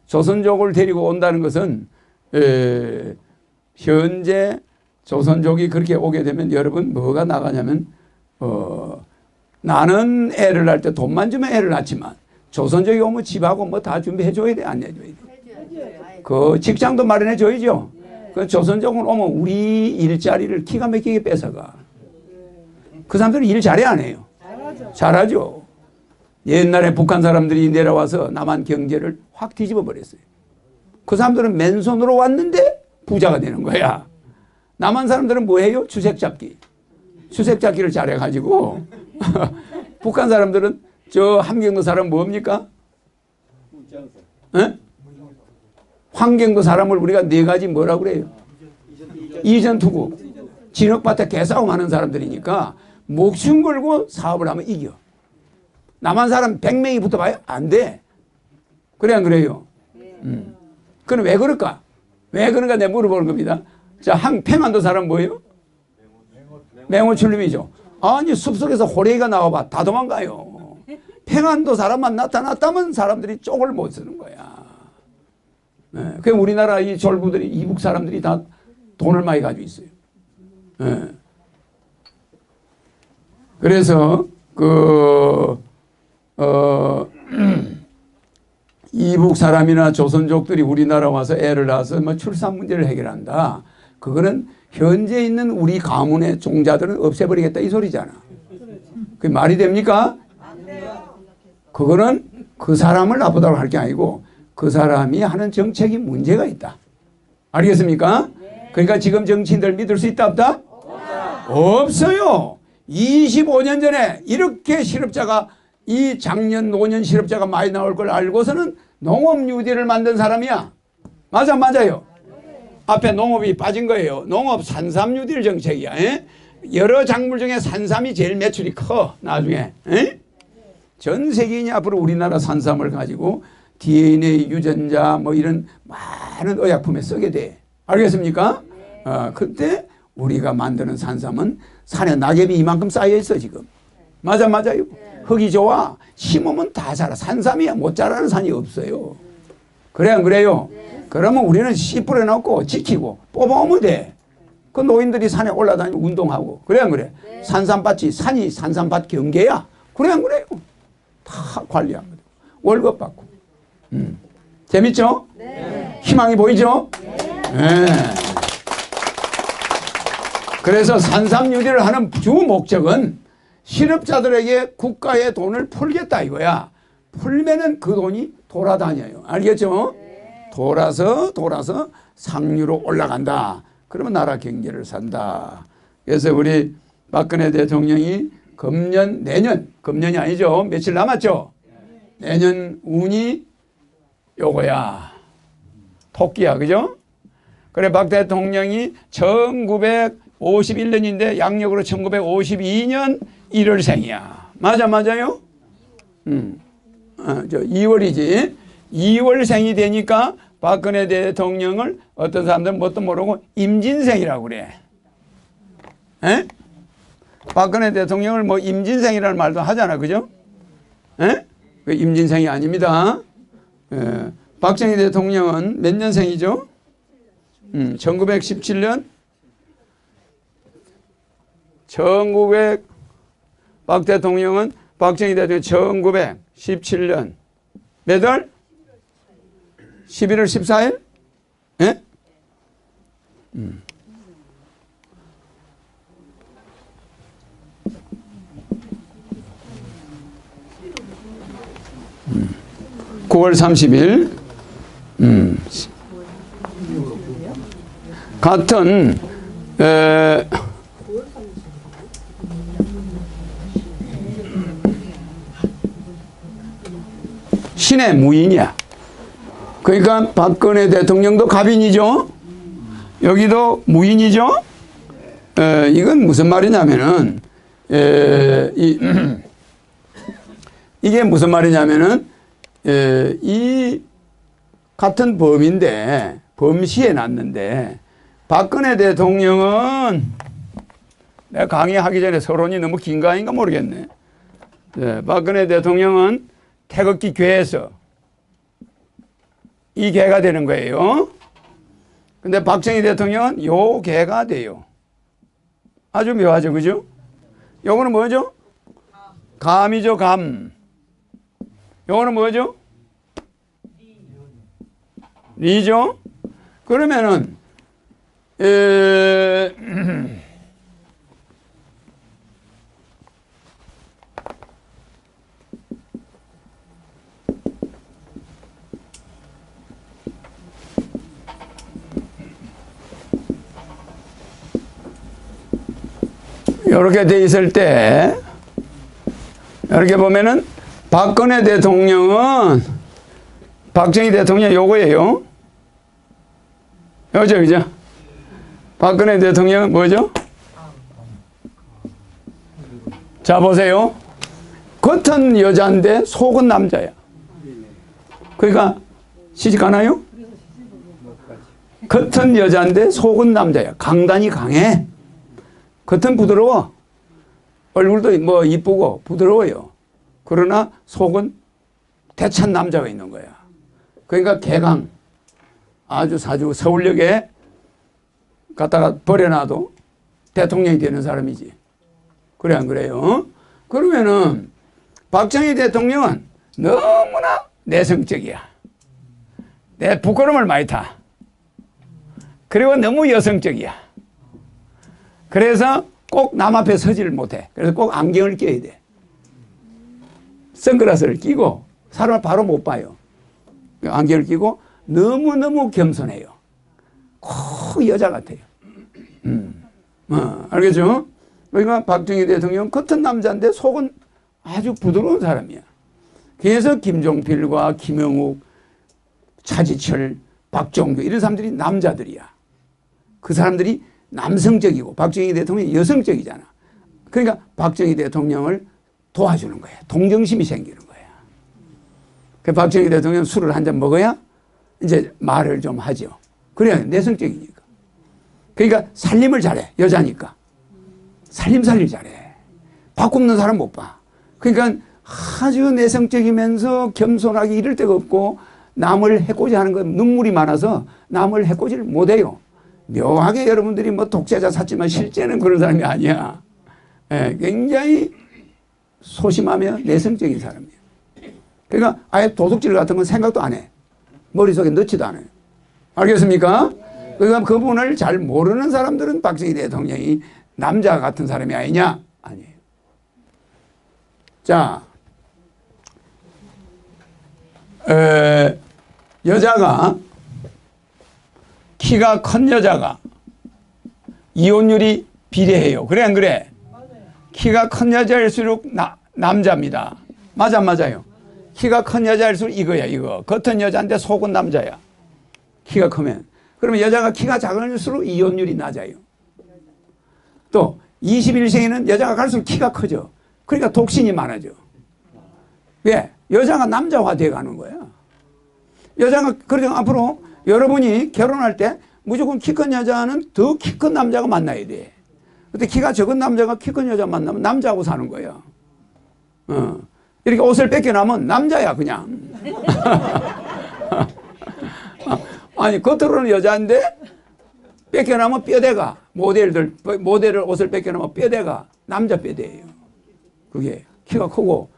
조선족을 데리고 온다는 것은 현재 조선족이 그렇게 오게 되면 여러분 뭐가 나가냐면 나는 애를 낳을 때 돈만 주면 애를 낳지만 조선족이 오면 집하고 뭐 다 준비해 줘야 돼, 안 해줘야 돼? 그 직장도 마련해 줘야죠. 그 조선족은 오면 우리 일자리를 기가 막히게 뺏어가. 그 사람들은 일 잘해 안 해요? 잘하죠. 옛날에 북한 사람들이 내려와서 남한 경제를 확 뒤집어 버렸어요. 그 사람들은 맨손으로 왔는데 부자가 되는 거야. 남한 사람들은 뭐해요? 주색 잡기. 주색 잡기를 잘해가지고 북한 사람들은 저 함경도 사람 뭡니까? 에? 환경도 사람을 우리가 네 가지 뭐라고 그래요? 이전투구. 진흙밭에 개싸움하는 사람들이니까 목숨 걸고 사업을 하면 이겨. 남한 사람 100명이 붙어봐요? 안 돼. 그래 안 그래요? 그럼 왜 그럴까? 왜 그런가 내가 물어보는 겁니다. 자, 평안도 사람 뭐예요? 맹호출림이죠. 아니 숲속에서 호랭이가 나와봐. 다 도망가요. 평안도 사람만 나타났다면 사람들이 쪽을 못 쓰는 거야. 네. 그 우리나라 이 졸부들이 이북 사람들이 다 돈을 많이 가지고 있어요. 네. 그래서 이북 사람이나 조선족들이 우리나라 와서 애를 낳아서 뭐 출산 문제를 해결한다. 그거는 현재 있는 우리 가문의 종자들은 없애버리겠다 이 소리잖아. 그게 말이 됩니까? 그거는 그 사람을 나쁘다고 할 게 아니고 그 사람이 하는 정책이 문제가 있다. 알겠습니까? 그러니까 지금 정치인들 믿을 수 있다 없다? 없어요. 25년 전에 이렇게 실업자가 이 작년 노년 실업자가 많이 나올 걸 알고서는 농업 뉴딜을 만든 사람이야. 맞아 맞아요. 앞에 농업이 빠진 거예요. 농업 산삼 뉴딜 정책이야. 에? 여러 작물 중에 산삼이 제일 매출이 커 나중에. 에? 전 세계인이 앞으로 우리나라 산삼을 가지고 DNA 유전자 뭐 이런 많은 의약품에 쓰게 돼. 알겠습니까? 그때 우리가 만드는 산삼은 산에 낙엽이 이만큼 쌓여 있어 지금. 맞아요. 흙이 좋아. 심으면 다 자라. 산삼이야 못 자라는 산이 없어요. 그래 안 그래요? 그러면 우리는 씨 뿌려놓고 지키고 뽑아오면 돼. 그 노인들이 산에 올라다니고 운동하고 그래 안 그래? 산삼밭이 산이 산삼밭 경계야. 그래 안 그래요? 다 관리합니다. 월급 받고. 재밌죠? 희망이 보이죠? 네. 그래서 산삼유리를 하는 주 목적은 실업자들에게 국가의 돈을 풀겠다 이거야. 풀면은 그 돈이 돌아다녀요. 알겠죠? 돌아서 상류로 올라간다. 그러면 나라 경제를 산다. 그래서 우리 박근혜 대통령이 금년이 아니죠. 며칠 남았죠. 내년 운이 요거야. 토끼야. 그죠? 그래 박 대통령이 1951년인데 양력으로 1952년 1월생이야. 맞아요? 2월이지. 2월생이 되니까 박근혜 대통령을 어떤 사람들은 뭣도 모르고 임진생이라고 그래. 에? 박근혜 대통령을 뭐 임진생이라는 말도 하잖아. 그죠? 에? 그 임진생이 아닙니다. 박정희 대통령은 몇 년생이죠? 1917년? 박 대통령은 박정희 대통령 1917년 몇 월? 11월 14일? 예? 9월 30일 같은 신의 무인이야. 그러니까 박근혜 대통령도 갑인이죠. 여기도 무인이죠. 이건 무슨 말이냐면은 이게 무슨 말이냐면은 이 같은 범인데 범시에 났는데 박근혜 대통령은 내가 강의하기 전에 서론이 너무 긴 거 아닌가 모르겠네. 박근혜 대통령은 태극기 괴에서 이 개가 되는 거예요. 근데 박정희 대통령은 요 개가 돼요. 아주 묘하죠. 그죠? 요거는 뭐죠? 감이죠. 감. 요거는 뭐죠? 리죠? 그러면은 이렇게 돼 있을 때 이렇게 보면은 박근혜 대통령은 박정희 대통령 요거예요. 요죠, 그죠? 박근혜 대통령은 뭐죠? 자, 보세요. 겉은 여자인데 속은 남자야. 그러니까 시집 가나요? 겉은 여자인데 속은 남자야. 강단이 강해. 겉은 부드러워. 얼굴도 뭐 이쁘고 부드러워요. 그러나 속은 대찬 남자가 있는 거야. 그러니까 개강. 아주 서울역에 갖다가 버려놔도 대통령이 되는 사람이지. 그래 안 그래요? 그러면은 박정희 대통령은 너무나 내성적이야. 내 부끄러움을 많이 타. 그리고 너무 여성적이야. 그래서 꼭 남 앞에 서지를 못해. 그래서 꼭 안경을 껴야 돼. 선글라스를 끼고 사람을 바로 못 봐요. 안경을 끼고 너무너무 겸손해요. 꼭 여자 같아요. 알겠죠? 그러니까 박정희 대통령 겉은 남자인데 속은 아주 부드러운 사람이야. 그래서 김종필과 김영욱, 차지철, 박종규 이런 사람들이 남자들이야. 그 사람들이 남성적이고 박정희 대통령이 여성적이잖아. 그러니까 박정희 대통령을 도와주는 거야. 동정심이 생기는 거야. 그 박정희 대통령 술을 한 잔 먹어야 이제 말을 좀 하죠. 그래야 내성적이니까. 그러니까 살림을 잘해. 여자니까. 살림 잘해. 바꾸는 사람 못 봐. 그러니까 아주 내성적이면서 겸손하게 이럴 데가 없고 남을 해코지 하는 건 눈물이 많아서 남을 해코지를 못해요. 묘하게 여러분들이 뭐 독재자 샀지만 실제는 그런 사람이 아니야. 예, 굉장히 소심하며 내성적인 사람이에요. 그러니까 아예 도둑질 같은 건 생각도 안 해. 머릿속에 넣지도 않아요. 알겠습니까? 그러니까 그분을 잘 모르는 사람들은 박정희 대통령이 남자 같은 사람이 아니냐? 아니에요. 자, 여자가 키가 큰 여자가 이혼율이 비례해요. 그래 안 그래? 키가 큰 여자일수록 남자입니다. 맞아 안 맞아요? 키가 큰 여자일수록 이거야 이거. 겉은 여자인데 속은 남자야. 키가 크면. 그러면 여자가 키가 작을수록 이혼율이 낮아요. 또 21세기는 여자가 갈수록 키가 커져. 그러니까 독신이 많아져. 왜? 여자가 남자화 되어 가는 거야. 여자가 그러니까 앞으로 여러분이 결혼할 때 무조건 키 큰 여자는 더 키 큰 남자가 만나야 돼. 근데 키가 적은 남자가 키 큰 여자 만나면 남자하고 사는 거야. 이렇게 옷을 뺏겨나면 남자야 그냥. 아니 겉으로는 여자인데 뺏겨나면 뼈대가 모델을 옷을 뺏겨나면 뼈대가 남자 뼈대예요. 그게 키가 크고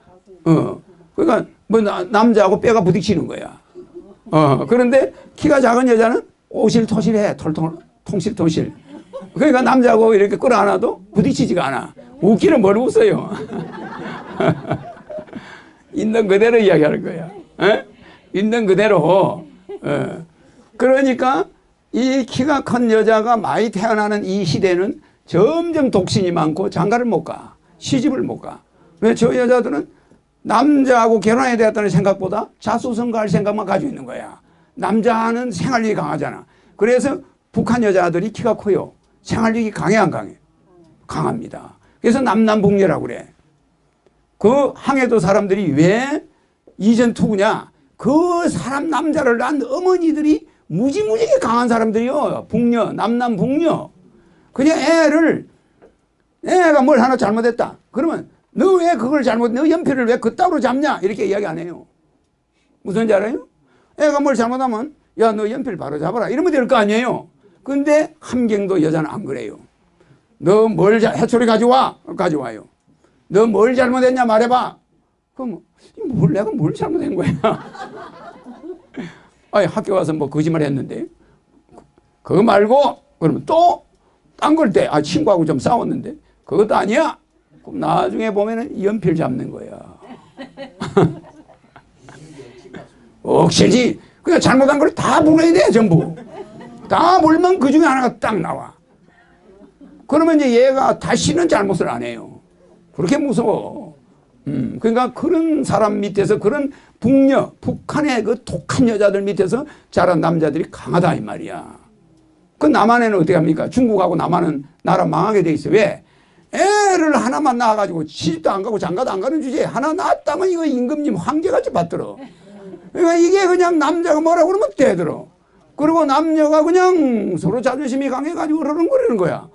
그러니까 뭐 남자하고 뼈가 부딪히는 거야. 그런데 키가 작은 여자는 오실토실해. 통실통실. 그러니까 남자하고 이렇게 끌어안아도 부딪히지가 않아. 웃기는 뭘 웃어요. 있는 그대로 이야기하는 거야. 에? 있는 그대로. 그러니까 이 키가 큰 여자가 많이 태어나는 이 시대는 점점 독신이 많고 장가를 못 가. 시집을 못 가. 왜? 저 여자들은 남자하고 결혼해야 되겠다는 생각보다 자수성가할 생각만 가지고 있는 거야. 남자는 생활력이 강하잖아. 그래서 북한 여자들이 키가 커요. 생활력이 강해 안 강해? 강합니다. 그래서 남남북녀라고 그래. 그 항해도 사람들이 왜 이전투구냐? 그 사람 남자를 낳은 어머니들이 무지무지하게 강한 사람들이요. 북녀, 남남북녀. 그냥 애가 뭘 하나 잘못했다. 그러면 너 왜 그걸 너 연필을 왜 그따위로 잡냐? 이렇게 이야기 안 해요. 무슨지 알아요? 애가 뭘 잘못하면 야, 너 연필 바로 잡아라. 이러면 될 거 아니에요. 근데 함경도 여자는 안 그래요. 너 뭘 해초리 가져와? 가져와요. 너 뭘 잘못했냐 말해봐. 그럼 내가 뭘 잘못한 거야? 아니 학교 가서 뭐 거짓말 했는데 그거 말고 그러면 또 딴 걸 때 친구하고 좀 싸웠는데 그것도 아니야. 그럼 나중에 보면은 연필 잡는 거야. 억실지. 그냥 잘못한 걸 다 물어야 돼 전부. 다 물면 그 중에 하나가 딱 나와. 그러면 이제 얘가 다시는 잘못을 안 해요. 그렇게 무서워. 그러니까 그런 사람 밑에서 그런 북녀, 북한의 그 독한 여자들 밑에서 자란 남자들이 강하다 이 말이야. 그 남한에는 어떻게 합니까? 중국하고 남한은 나라 망하게 돼 있어. 왜? 애를 하나만 낳아가지고 시집도 안 가고 장가도 안 가는 주제에 하나 낳았다면 이거 임금님 황제같이 받들어. 그러니까 이게 그냥 남자가 뭐라고 그러면 대들어. 그리고 남녀가 그냥 서로 자존심이 강해가지고 그러는 거야.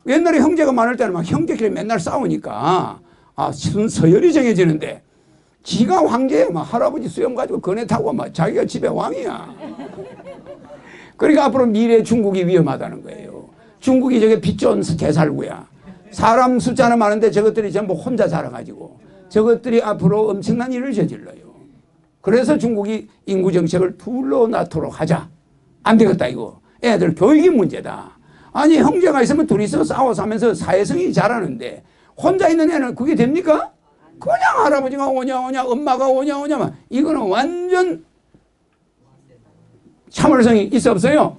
옛날에 형제가 많을 때는 막 형제끼리 맨날 싸우니까 서열이 정해지는데 지가 황제야. 막 할아버지 수염 가지고 거네 타고 막 자기가 집에 왕이야. 그러니까 앞으로 미래 중국이 위험하다는 거예요. 중국이 저게 빚 좋은 개살구야. 사람 숫자는 많은데 저것들이 전부 혼자 자라가지고 저것들이 앞으로 엄청난 일을 저질러요. 그래서 중국이 인구 정책을 둘로 낳도록 하자. 안 되겠다 이거. 애들 교육이 문제다. 아니 형제가 있으면 둘이서 싸워서 하면서 사회성이 자라는데 혼자 있는 애는 그게 됩니까? 그냥 할아버지가 오냐 엄마가 오냐 이거는 완전 참을성이 있어 없어요?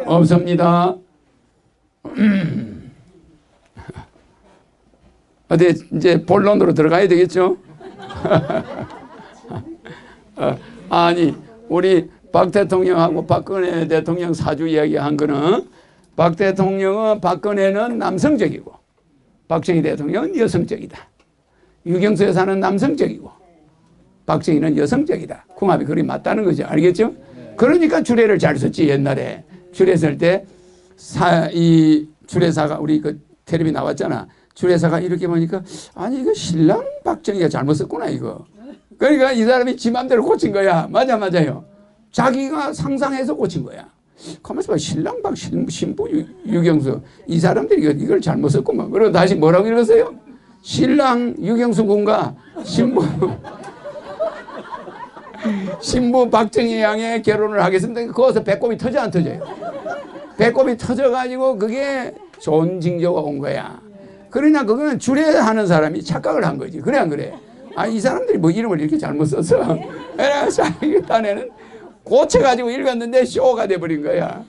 없습니다. 어디 이제 본론으로 들어가야 되겠죠? 아니 우리 박 대통령하고 박근혜 대통령 사주 이야기한 거는 박 대통령은 박근혜는 남성적이고 박정희 대통령은 여성적이다. 유경수 여사는 남성적이고 박정희는 여성적이다. 궁합이 그리 맞다는 거죠. 알겠죠? 그러니까 주례를 잘 썼지. 옛날에 주례 쓸 때 이 주례사가 우리 그 텔레비 나왔잖아. 주례사가 이렇게 보니까 아니 이거 신랑 박정희가 잘못 썼구나 이거. 그러니까 이 사람이 지 맘대로 고친 거야. 맞아요. 자기가 상상해서 고친 거야. 가만있어 봐. 신랑 박 신부 유경수 이 사람들이 이걸 잘못 썼구만. 그리고 다시 뭐라고 읽었어요? 신랑 유경수 군과 신부 박정희 양의 결혼을 하겠습니다. 거기서 배꼽이 터져 안 터져요? 배꼽이 터져가지고 그게 좋은 징조가 온 거야. 그러나 그거는 주례하는 사람이 착각을 한 거지. 그래 안 그래? 아, 이 사람들이 뭐 이름을 이렇게 잘못 썼어. 그래서 자기 딴에는 고쳐가지고 읽었는데 쇼가 돼버린 거야.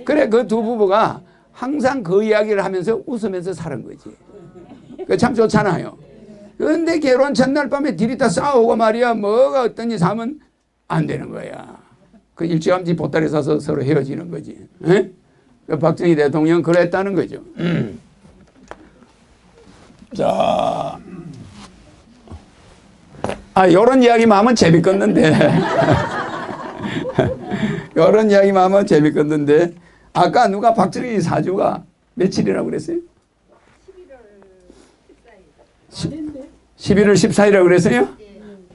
그래 그 두 부부가 항상 그 이야기를 하면서 웃으면서 사는 거지. 그 참 좋잖아요. 그런데 결혼 전날 밤에 들이다 싸우고 말이야 뭐가 어떤지 하면 안 되는 거야. 그 일찌감치 보따리 싸서 서로 헤어지는 거지. 그 박정희 대통령 그랬다는 거죠. 자, 요런 이야기만 하면 재밌겠는데. 요런 이야기만 하면 재밌겠는데. 아까 누가 박정희 사주가 며칠이라고 그랬어요? 11월 14일이라고 그랬어요?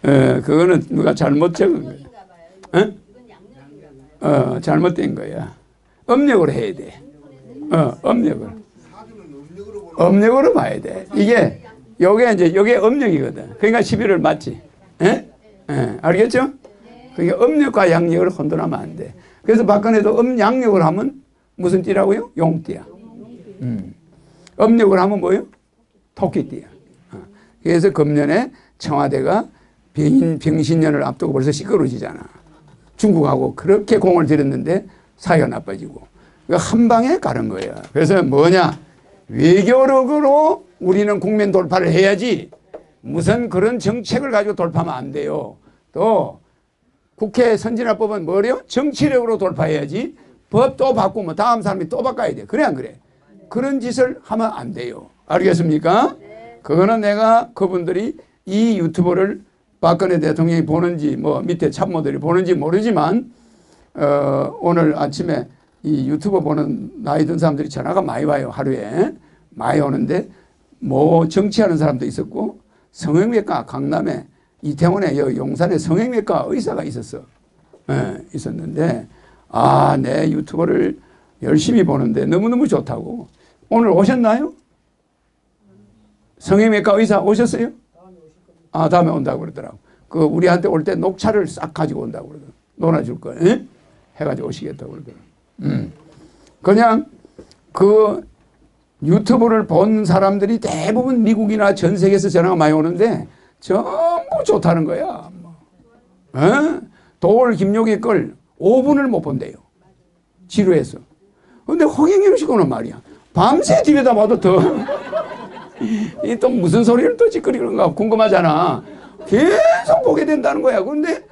그거는 누가 잘못 적은 거야. 잘못된 거야. 음력으로 해야 돼. 음력으로. 음력으로 봐야 돼. 요게 음력이거든. 그러니까 11월 맞지? 알겠죠? 그게 음력과 양력을 혼돈하면 안 돼. 그래서 박근혜도 양력을 하면 무슨 띠라고요? 용띠야. 음력을 하면 뭐요? 토끼띠야. 그래서 금년에 청와대가 병신년을 앞두고 벌써 시끄러워지잖아. 중국하고 그렇게 공을 들였는데 사이가 나빠지고. 한 방에 가는 거야. 그래서 뭐냐? 외교력으로 우리는 국면 돌파를 해야지 무슨 그런 정책을 가지고 돌파하면 안 돼요. 또 국회 선진화법은 뭐래요? 정치력으로 돌파해야지 법도 바꾸면 다음 사람이 또 바꿔야 돼. 그래 안 그래? 그런 짓을 하면 안 돼요. 알겠습니까? 그거는 내가 그분들이 이 유튜브를 박근혜 대통령이 보는지 뭐 밑에 참모들이 보는지 모르지만 오늘 아침에 이 유튜브 보는 나이 든 사람들이 전화가 많이 와요. 하루에 많이 오는데 뭐 정치하는 사람도 있었고 성형외과 강남에 이태원에 용산에 성형외과 의사가 있었어. 있었는데 내 유튜브를 열심히 보는데 너무너무 좋다고. 오늘 오셨나요? 성형외과 의사 오셨어요? 다음에 온다고 그러더라고. 그 우리한테 올 때 녹차를 싹 가지고 온다고 그러더라고. 논아줄 거 해가지고 오시겠다고 그러더라고. 그냥 그 유튜브를 본 사람들이 대부분 미국이나 전 세계에서 전화가 많이 오는데 전부 좋다는 거야. 도올 김용의 걸 5분을 못 본대요. 지루해서. 근데 허경영 씨는 말이야. 밤새 집에다 봐도 더 이 또 무슨 소리를 또 찌끄리는가 궁금하잖아. 계속 보게 된다는 거야. 그런데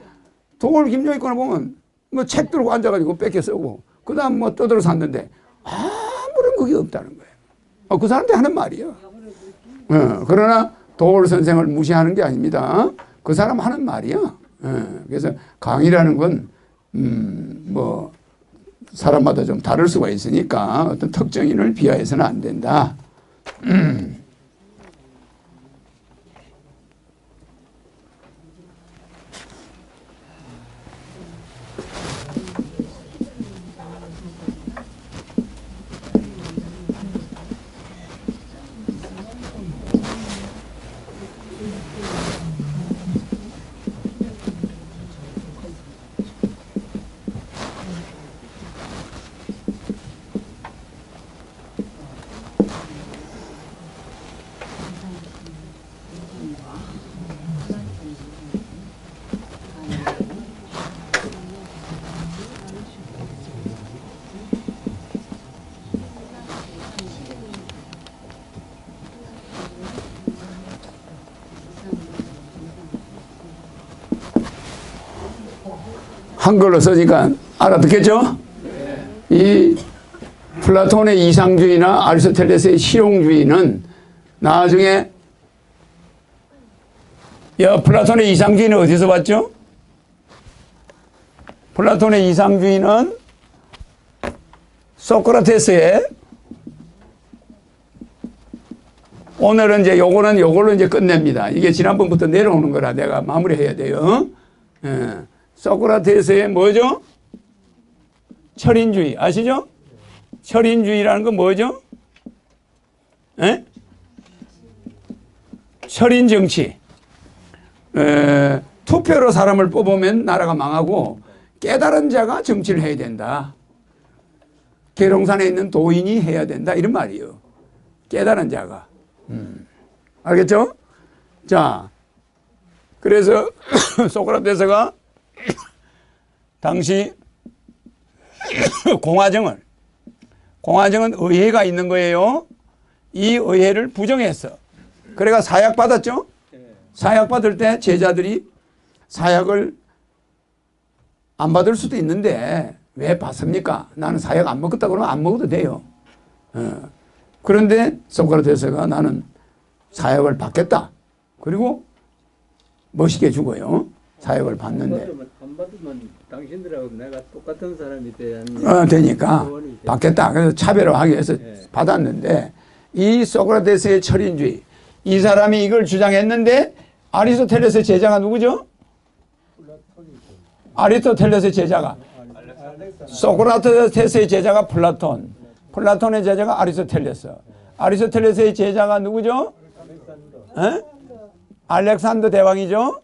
도올 김용의 거를 보면 뭐 책 들고 앉아가지고 뺏겨 쓰고 그 다음 뭐 떠들어 샀는데 아무런 그게 없다는 거예요. 그 사람한테 하는 말이야. 그러나 도올 선생을 무시하는 게 아닙니다. 그 사람 하는 말이야. 그래서 강의라는 건 뭐 사람마다 좀 다를 수가 있으니까 어떤 특정인을 비하해서는 안 된다. 한글로 써니까 알아듣겠죠? 이 플라톤의 이상주의나 아리스토텔레스의 실용주의는 나중에 플라톤의 이상주의는 어디서 봤죠? 플라톤의 이상주의는 소크라테스의 오늘은 이제 요걸로 이제 끝냅니다. 이게 지난번부터 내려오는 거라 내가 마무리해야 돼요. 예. 소크라테스의 뭐죠? 철인주의 아시죠? 철인주의라는 건 뭐죠? 예? 철인 정치. 투표로 사람을 뽑으면 나라가 망하고 깨달은 자가 정치를 해야 된다. 계룡산에 있는 도인이 해야 된다. 이런 말이에요. 깨달은 자가. 알겠죠? 자, 그래서 소크라테스가 당시 공화정은 의회가 있는 거예요. 이 의회를 부정했어. 그래가 사약 받았죠? 사약 받을 때 제자들이 사약을 안 받을 수도 있는데 왜 받습니까? 나는 사약 안 먹겠다 그러면 안 먹어도 돼요. 그런데 소크라테스가 나는 사약을 받겠다. 그리고 멋있게 죽어요. 사약을 받는데. 안 받으면 당신들하고 내가 똑같은 사람이 되니까 받겠다. 그래서 차별화하기 위해서 받았는데 이 소크라테스의 철인주의 이 사람이 이걸 주장했는데 아리스토텔레스의 제자가 누구죠? 아리스토텔레스의 제자가 소크라테스의 제자가 플라톤, 플라톤의 제자가 아리스토텔레스, 아리스토텔레스의 제자가 누구죠? 알렉산더 대왕이죠.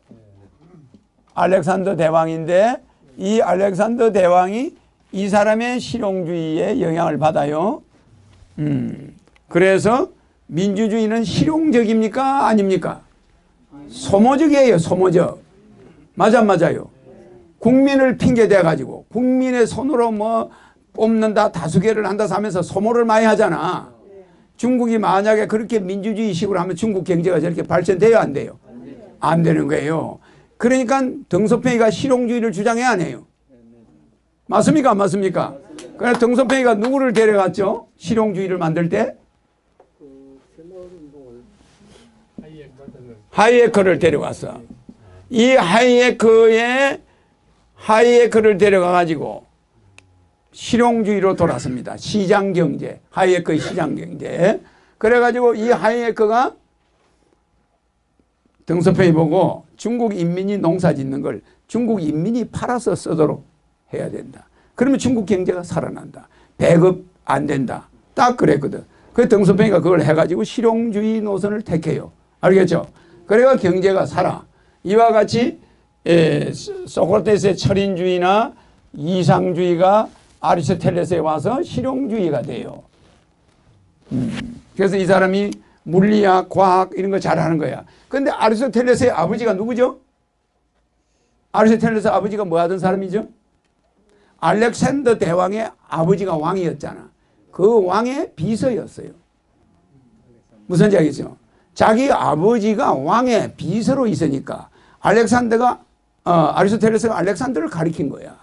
알렉산더 대왕인데 이 알렉산더 대왕이 이 사람의 실용주의에 영향을 받아요. 그래서 민주주의는 실용적입니까? 아닙니까? 소모적이에요. 소모적. 맞아요. 국민을 핑계대 가지고 국민의 손으로 뭐 뽑는다 다수결을 한다 하면서 소모를 많이 하잖아. 중국이 만약에 그렇게 민주주의식으로 하면 중국 경제가 저렇게 발전돼요? 안 돼요? 안 되는 거예요. 그러니까 덩소평이가 실용주의를 주장해야 안 해요. 맞습니까? 안 맞습니까? 그래서 덩소평이가 누구를 데려갔죠? 실용주의를 만들 때? 하이에크를 데려갔어. 이 하이에크를 데려가가지고 실용주의로 돌았습니다. 시장경제. 하이에크의 시장경제. 그래가지고 이 하이에크가 덩소평이 보고 중국 인민이 농사 짓는 걸 중국 인민이 팔아서 쓰도록 해야 된다. 그러면 중국 경제가 살아난다. 배급 안 된다. 딱 그랬거든. 그래서 덩소평이가 그걸 해가지고 실용주의 노선을 택해요. 알겠죠? 그래가 경제가 살아. 이와 같이 소크라테스의 철인주의나 이상주의가 아리스토텔레스에 와서 실용주의가 돼요. 그래서 이 사람이 물리학, 과학 이런 거 잘하는 거야. 그런데 아리스토텔레스의 아버지가 누구죠? 아리스토텔레스 아버지가 뭐 하던 사람이죠? 알렉산더 대왕의 아버지가 왕이었잖아. 그 왕의 비서였어요. 무슨 얘기죠? 자기 아버지가 왕의 비서로 있으니까 아리스토텔레스가 알렉산더를 가리킨 거야.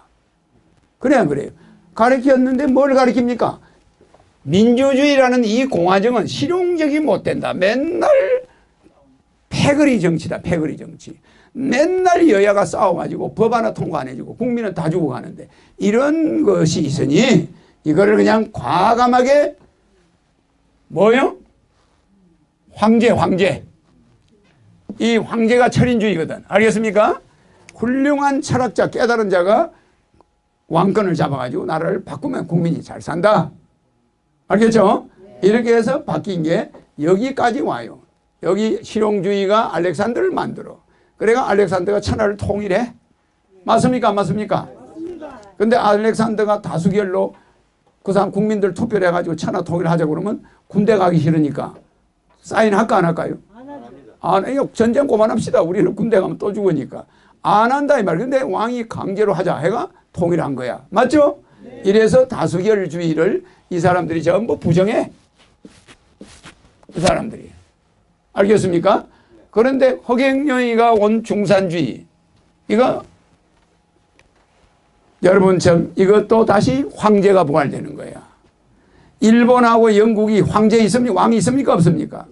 그래 안 그래요? 가리켰는데 뭘 가리킵니까? 민주주의라는 이 공화정은 실용적이 못 된다. 맨날 패거리 정치다. 패거리 정치. 맨날 여야가 싸워가지고 법 하나 통과 안 해주고 국민은 다 죽어가는데 이런 것이 있으니 이거를 그냥 과감하게 뭐요? 황제. 이 황제가 철인주의거든. 알겠습니까? 훌륭한 철학자, 깨달은 자가 왕권을 잡아가지고 나라를 바꾸면 국민이 잘 산다. 알겠죠? 이렇게 해서 바뀐 게 여기까지 와요. 여기 실용주의가 알렉산더를 만들어. 그래가 알렉산더가 천하를 통일해. 맞습니까? 안 맞습니까? 근데 알렉산더가 다수결로 그 사람 국민들 투표를 해가지고 천하 통일하자고 그러면 군대 가기 싫으니까 사인할까 안 할까요? 안 해요. 전쟁 그만합시다. 우리는 군대 가면 또 죽으니까. 안 한다 이 말. 근데 왕이 강제로 하자 해가 통일한 거야. 맞죠? 네. 이래서 다수결주의를 이 사람들이 전부 부정해. 그 사람들이. 알겠습니까? 그런데 허경영이가 온 중산주의. 이거 여러분 이것도 다시 황제가 부활되는 거야. 일본하고 영국이 황제 있습니까? 왕이 있습니까? 없습니까?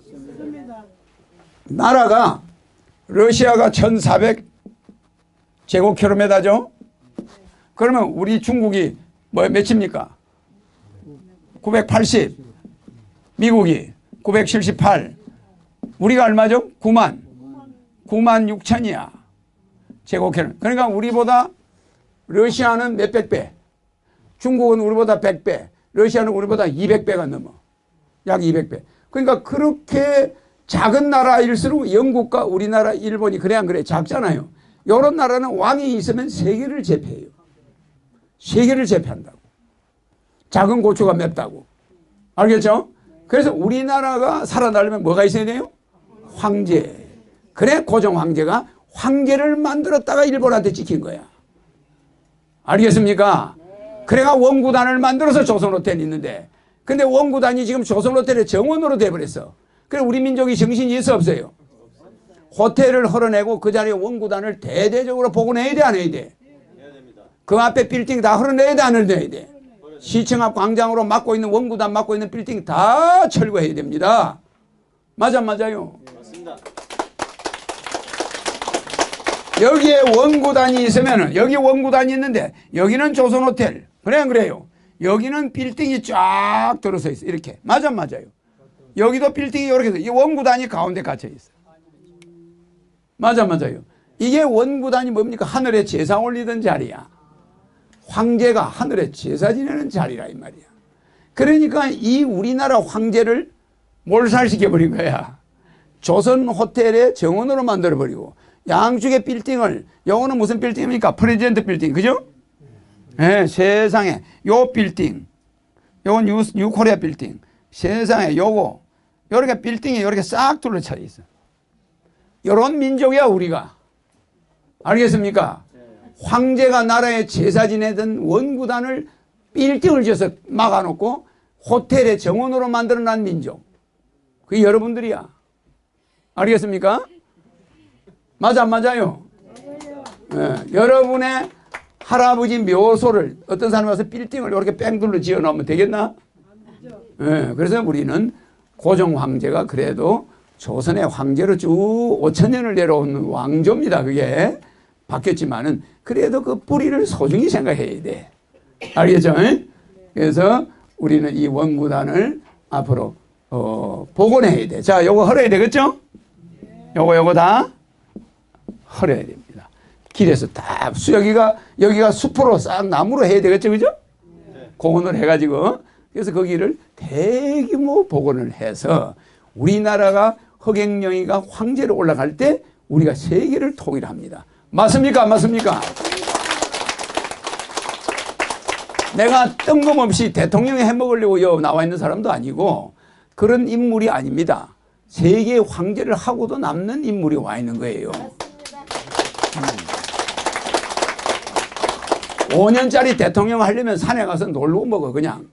나라가 러시아가 1400제곱킬로미터죠? 그러면 우리 중국이 몇입니까? 980, 미국이 978, 우리가 얼마죠? 9만 6천이야. 제곱킬로미터. 그러니까 우리보다 러시아는 몇백 배, 중국은 우리보다 100배, 러시아는 우리보다 200배가 넘어. 약 200배. 그러니까 그렇게 작은 나라일수록 영국과 우리나라, 일본이 그래 안 그래? 작잖아요. 이런 나라는 왕이 있으면 세계를 제패해요. 세계를 제패한다고. 작은 고추가 맵다고. 알겠죠? 그래서 우리나라가 살아나려면 뭐가 있어야 돼요? 황제. 그래 고종 황제가 황제를 만들었다가 일본한테 찍힌 거야. 알겠습니까? 그래가 원구단을 만들어서 조선호텔이 있는데, 근데 원구단이 지금 조선호텔의 정원으로 돼버렸어. 그래 우리 민족이 정신이 있어 없어요? 호텔을 헐어내고 그 자리에 원구단을 대대적으로 복원해야 돼 안 해야 돼? 그 앞에 빌딩 다 헐어내야 돼 안 헐어내야 돼? 시청 앞 광장으로 막고 있는 원구단 막고 있는 빌딩 다 철거해야 됩니다. 맞아 맞아요? 맞습니다. 여기에 원구단이 있으면은, 여기 원구단이 있는데 여기는 조선호텔, 그래 안 그래요? 여기는 빌딩이 쫙 들어서 있어. 이렇게. 맞아 맞아요? 여기도 빌딩이 이렇게 있어. 이 원구단이 가운데 갇혀 있어. 맞아 맞아요? 이게 원구단이 뭡니까? 하늘에 제사 올리던 자리야. 황제가 하늘에 제사 지내는 자리라 이 말이야. 그러니까 이 우리나라 황제를 몰살시켜버린 거야. 조선 호텔의 정원으로 만들어버리고, 양쪽의 빌딩을, 요거는 무슨 빌딩입니까? 프레지던트 빌딩, 그죠? 네, 세상에 요 빌딩, 요건 뉴코리아 빌딩, 세상에 요거 요렇게 빌딩이 요렇게 싹 둘러쳐 있어. 요런 민족이야 우리가. 알겠습니까? 황제가 나라에 제사 지내던 원구단을 빌딩을 지어서 막아놓고 호텔의 정원으로 만들어낸 민족, 그게 여러분들이야. 알겠습니까? 맞아 안 맞아요? 네, 여러분의 할아버지 묘소를 어떤 사람이 와서 빌딩을 이렇게 뺑둘러 지어 놓으면 되겠나? 네, 그래서 우리는 고종 황제가 그래도 조선의 황제로 쭉 5천년을 내려온 왕조입니다. 그게 바뀌었지만은 그래도 그 뿌리를 소중히 생각해야 돼. 알겠죠? 그래서 우리는 이 원구단을 앞으로 복원해야 돼. 자, 요거 헐어야 되겠죠? 요거 다 헐어야 됩니다. 길에서 다 여기가 숲으로 싹 나무로 해야 되겠죠? 그죠? 공원을 해가지고. 그래서 거기를 대규모 복원을 해서 우리나라가 허경영이가 황제로 올라갈 때 우리가 세계를 통일합니다. 맞습니까? 안 맞습니까? 내가 뜬금없이 대통령이 해먹으려고 여기 나와 있는 사람도 아니고 그런 인물이 아닙니다. 세계 황제를 하고도 남는 인물이 와 있는 거예요. 5년짜리 대통령 하려면 산에 가서 놀고 먹어 그냥.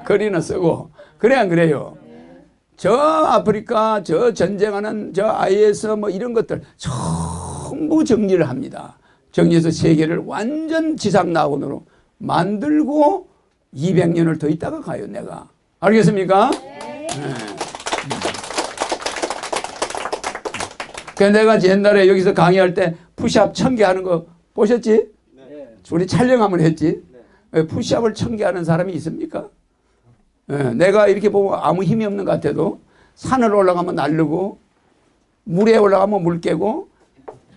거리는 쓰고. 그래 안 그래요? 저 아프리카 저 전쟁하는 저 IS 뭐 이런 것들 전부 정리를 합니다. 정리해서 세계를 완전 지상낙원으로 만들고 200년을 더 있다가 가요 내가. 알겠습니까? 네. 그래서 내가 옛날에 여기서 강의할 때 푸시업 1000개 하는 거 보셨지? 네. 우리 촬영 한번 했지? 네. 푸시업을 1000개 하는 사람이 있습니까? 네. 내가 이렇게 보면 아무 힘이 없는 것 같아도 산을 올라가면 날르고 물에 올라가면 물 깨고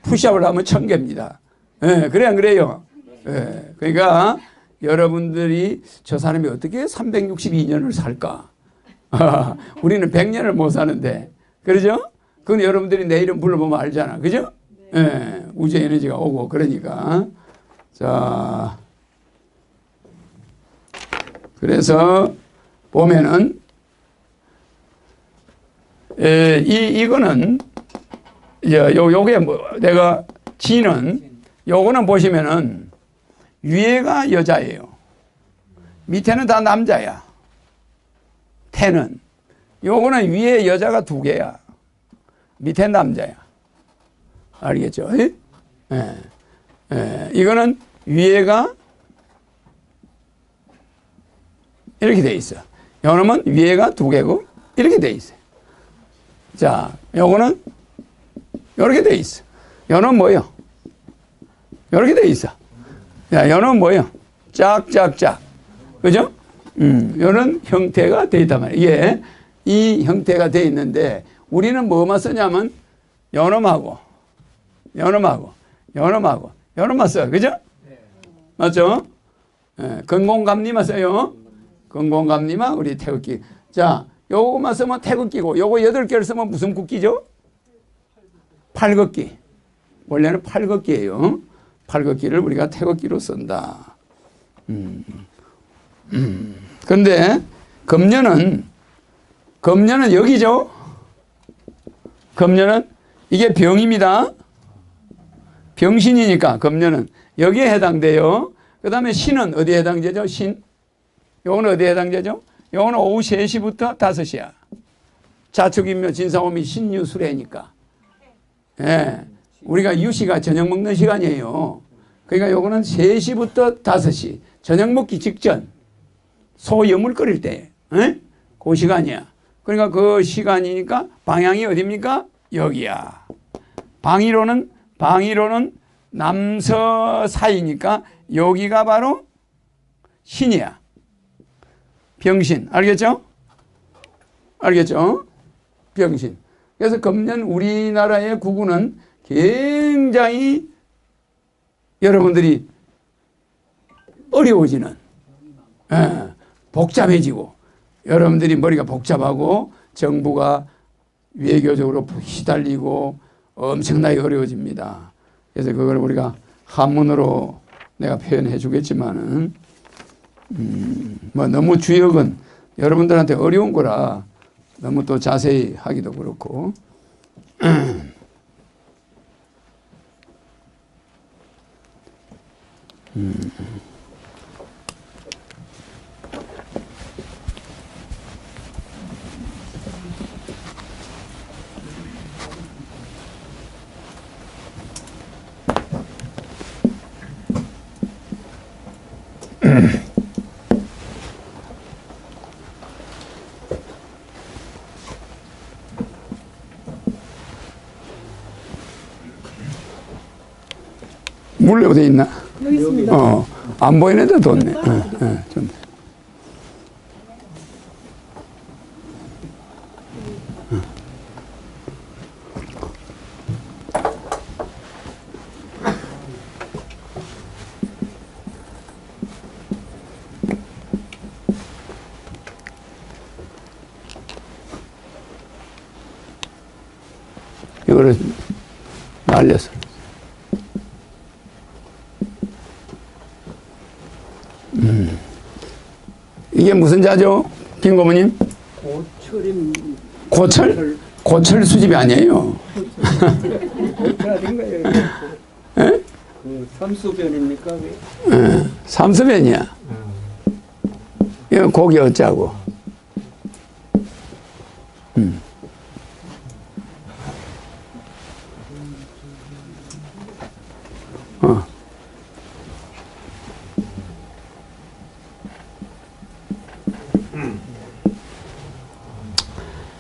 푸시업을 하면 1000개입니다. 네. 그래 안 그래요? 네. 그러니까 여러분들이 저 사람이 어떻게 362년을 살까? 우리는 100년을 못 사는데. 그러죠? 그건 여러분들이 내 이름 불러보면 알잖아. 그죠? 예. 네. 우주 에너지가 오고 그러니까. 자. 그래서 보면은 이거는 요게 뭐 내가 지는 요거는 보시면은 위에가 여자예요. 밑에는 다 남자야. 태는. 요거는 위에 여자가 2개야. 밑에 남자야. 알겠죠? 이거는 위에가 이렇게 돼 있어. 요놈은 위에가 2개고 이렇게 돼 있어. 자, 요거는 요렇게 돼 있어. 요는 뭐요? 요렇게 돼 있어. 야, 요는 뭐요? 짝짝짝. 그죠? 요런 형태가 돼 있단 말이에요. 이게 이 형태가 돼 있는데 우리는 뭐만 쓰냐면 요놈하고 요놈만 써요. 그죠? 맞죠? 예, 근공감리만 써요. 근공감리만 우리 태극기. 자, 요거만 쓰면 태극기고 요거 8개를 쓰면 무슨 국기죠? 팔극기. 원래는 팔극기예요. 팔극기를 우리가 태극기로 쓴다. 근데 금년은 여기죠. 금년은 이게 병입니다. 병신이니까 금년은 여기에 해당돼요. 그 다음에 신은 어디에 해당되죠? 신. 요거는 어디에 해당되죠? 요거는 오후 3시부터 5시야. 자축인묘 진사오미 신유수레니까. 예. 우리가 유시가 저녁 먹는 시간이에요. 그러니까 요거는 3시부터 5시. 저녁 먹기 직전. 소염을 끓일 때. 예? 그 시간이야. 그러니까 그 시간이니까 방향이 어디입니까? 여기야. 방위로는 남서 사이니까 여기가 바로 신이야. 병신. 알겠죠? 알겠죠? 병신. 그래서 금년 우리나라의 국운은 굉장히 여러분들이 어려워지는, 복잡해지고, 여러분들이 머리가 복잡하고 정부가 외교적으로 시달리고 엄청나게 어려워집니다. 그래서 그걸 우리가 한문으로 내가 표현해 주겠지만은, 뭐 너무 주역은 여러분들한테 어려운 거라 너무 또 자세히 하기도 그렇고. 물 어디 있나? 여기 있습니다. 안 보이는데 뒀네. 좀. 이거를 날렸어. 이게 무슨 자죠? 김 고모님? 고철? 고철 수집이 아니에요. 아닌가요? 예? 그 삼수변입니까? 삼수변이야. 이거 고기 어짜고.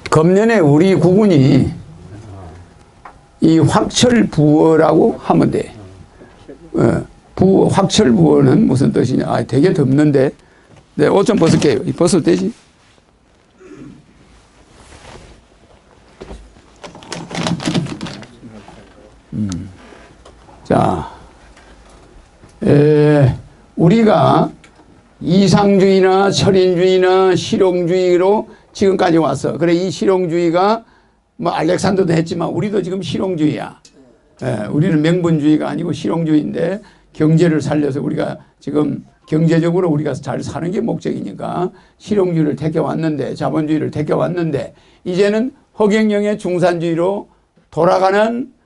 금년에 우리 국운이 이 확철부어라고 하면 돼. 확철부어는 무슨 뜻이냐? 되게 덥는데. 네, 옷 좀 벗을게요. 벗을 때지. 자, 우리가 이상주의나 철인주의나 실용주의로 지금까지 왔어. 그래, 이 실용주의가 뭐 알렉산더도 했지만 우리도 지금 실용주의야. 우리는 명분주의가 아니고 실용주의인데 경제를 살려서 우리가 지금 경제적으로 우리가 잘 사는 게 목적이니까 실용주의를 택해왔는데, 자본주의를 택해왔는데, 이제는 허경영의 중산주의로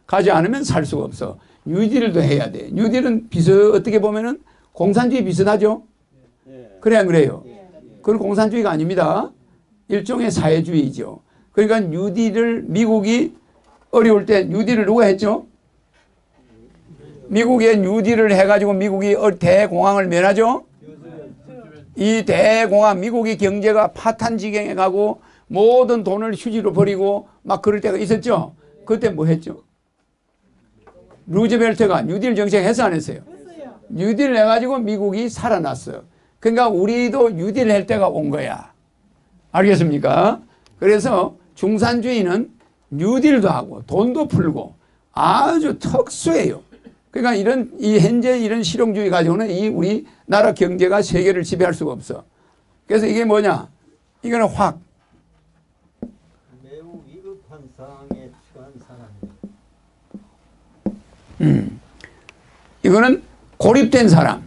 가지 않으면 살 수가 없어. 뉴딜도 해야 돼. 뉴딜은 어떻게 보면은 공산주의 비슷하죠? 그래, 안 그래요? 그건 공산주의가 아닙니다. 일종의 사회주의죠. 그러니까 뉴딜을 미국이 어려울 때 뉴딜을 누가 했죠? 미국에 뉴딜을 해가지고 미국이 대공황을 면하죠? 이 대공황, 미국의 경제가 파탄 지경에 가고 모든 돈을 휴지로 버리고 막 그럴 때가 있었죠? 그때 뭐 했죠? 루즈벨트가 뉴딜 정책 했어, 안 했어요? 뉴딜을 해가지고 미국이 살아났어요. 그러니까 우리도 뉴딜 할 때가 온 거야. 알겠습니까? 그래서 중산주의는 뉴딜도 하고 돈도 풀고 아주 특수해요. 그러니까 이 현재 이런 실용주의 가지고는 이 우리나라 경제가 세계를 지배할 수가 없어. 그래서 이게 뭐냐? 이거는 확 매우 위급한 상황에 처한 사람. 이거는 고립된 사람.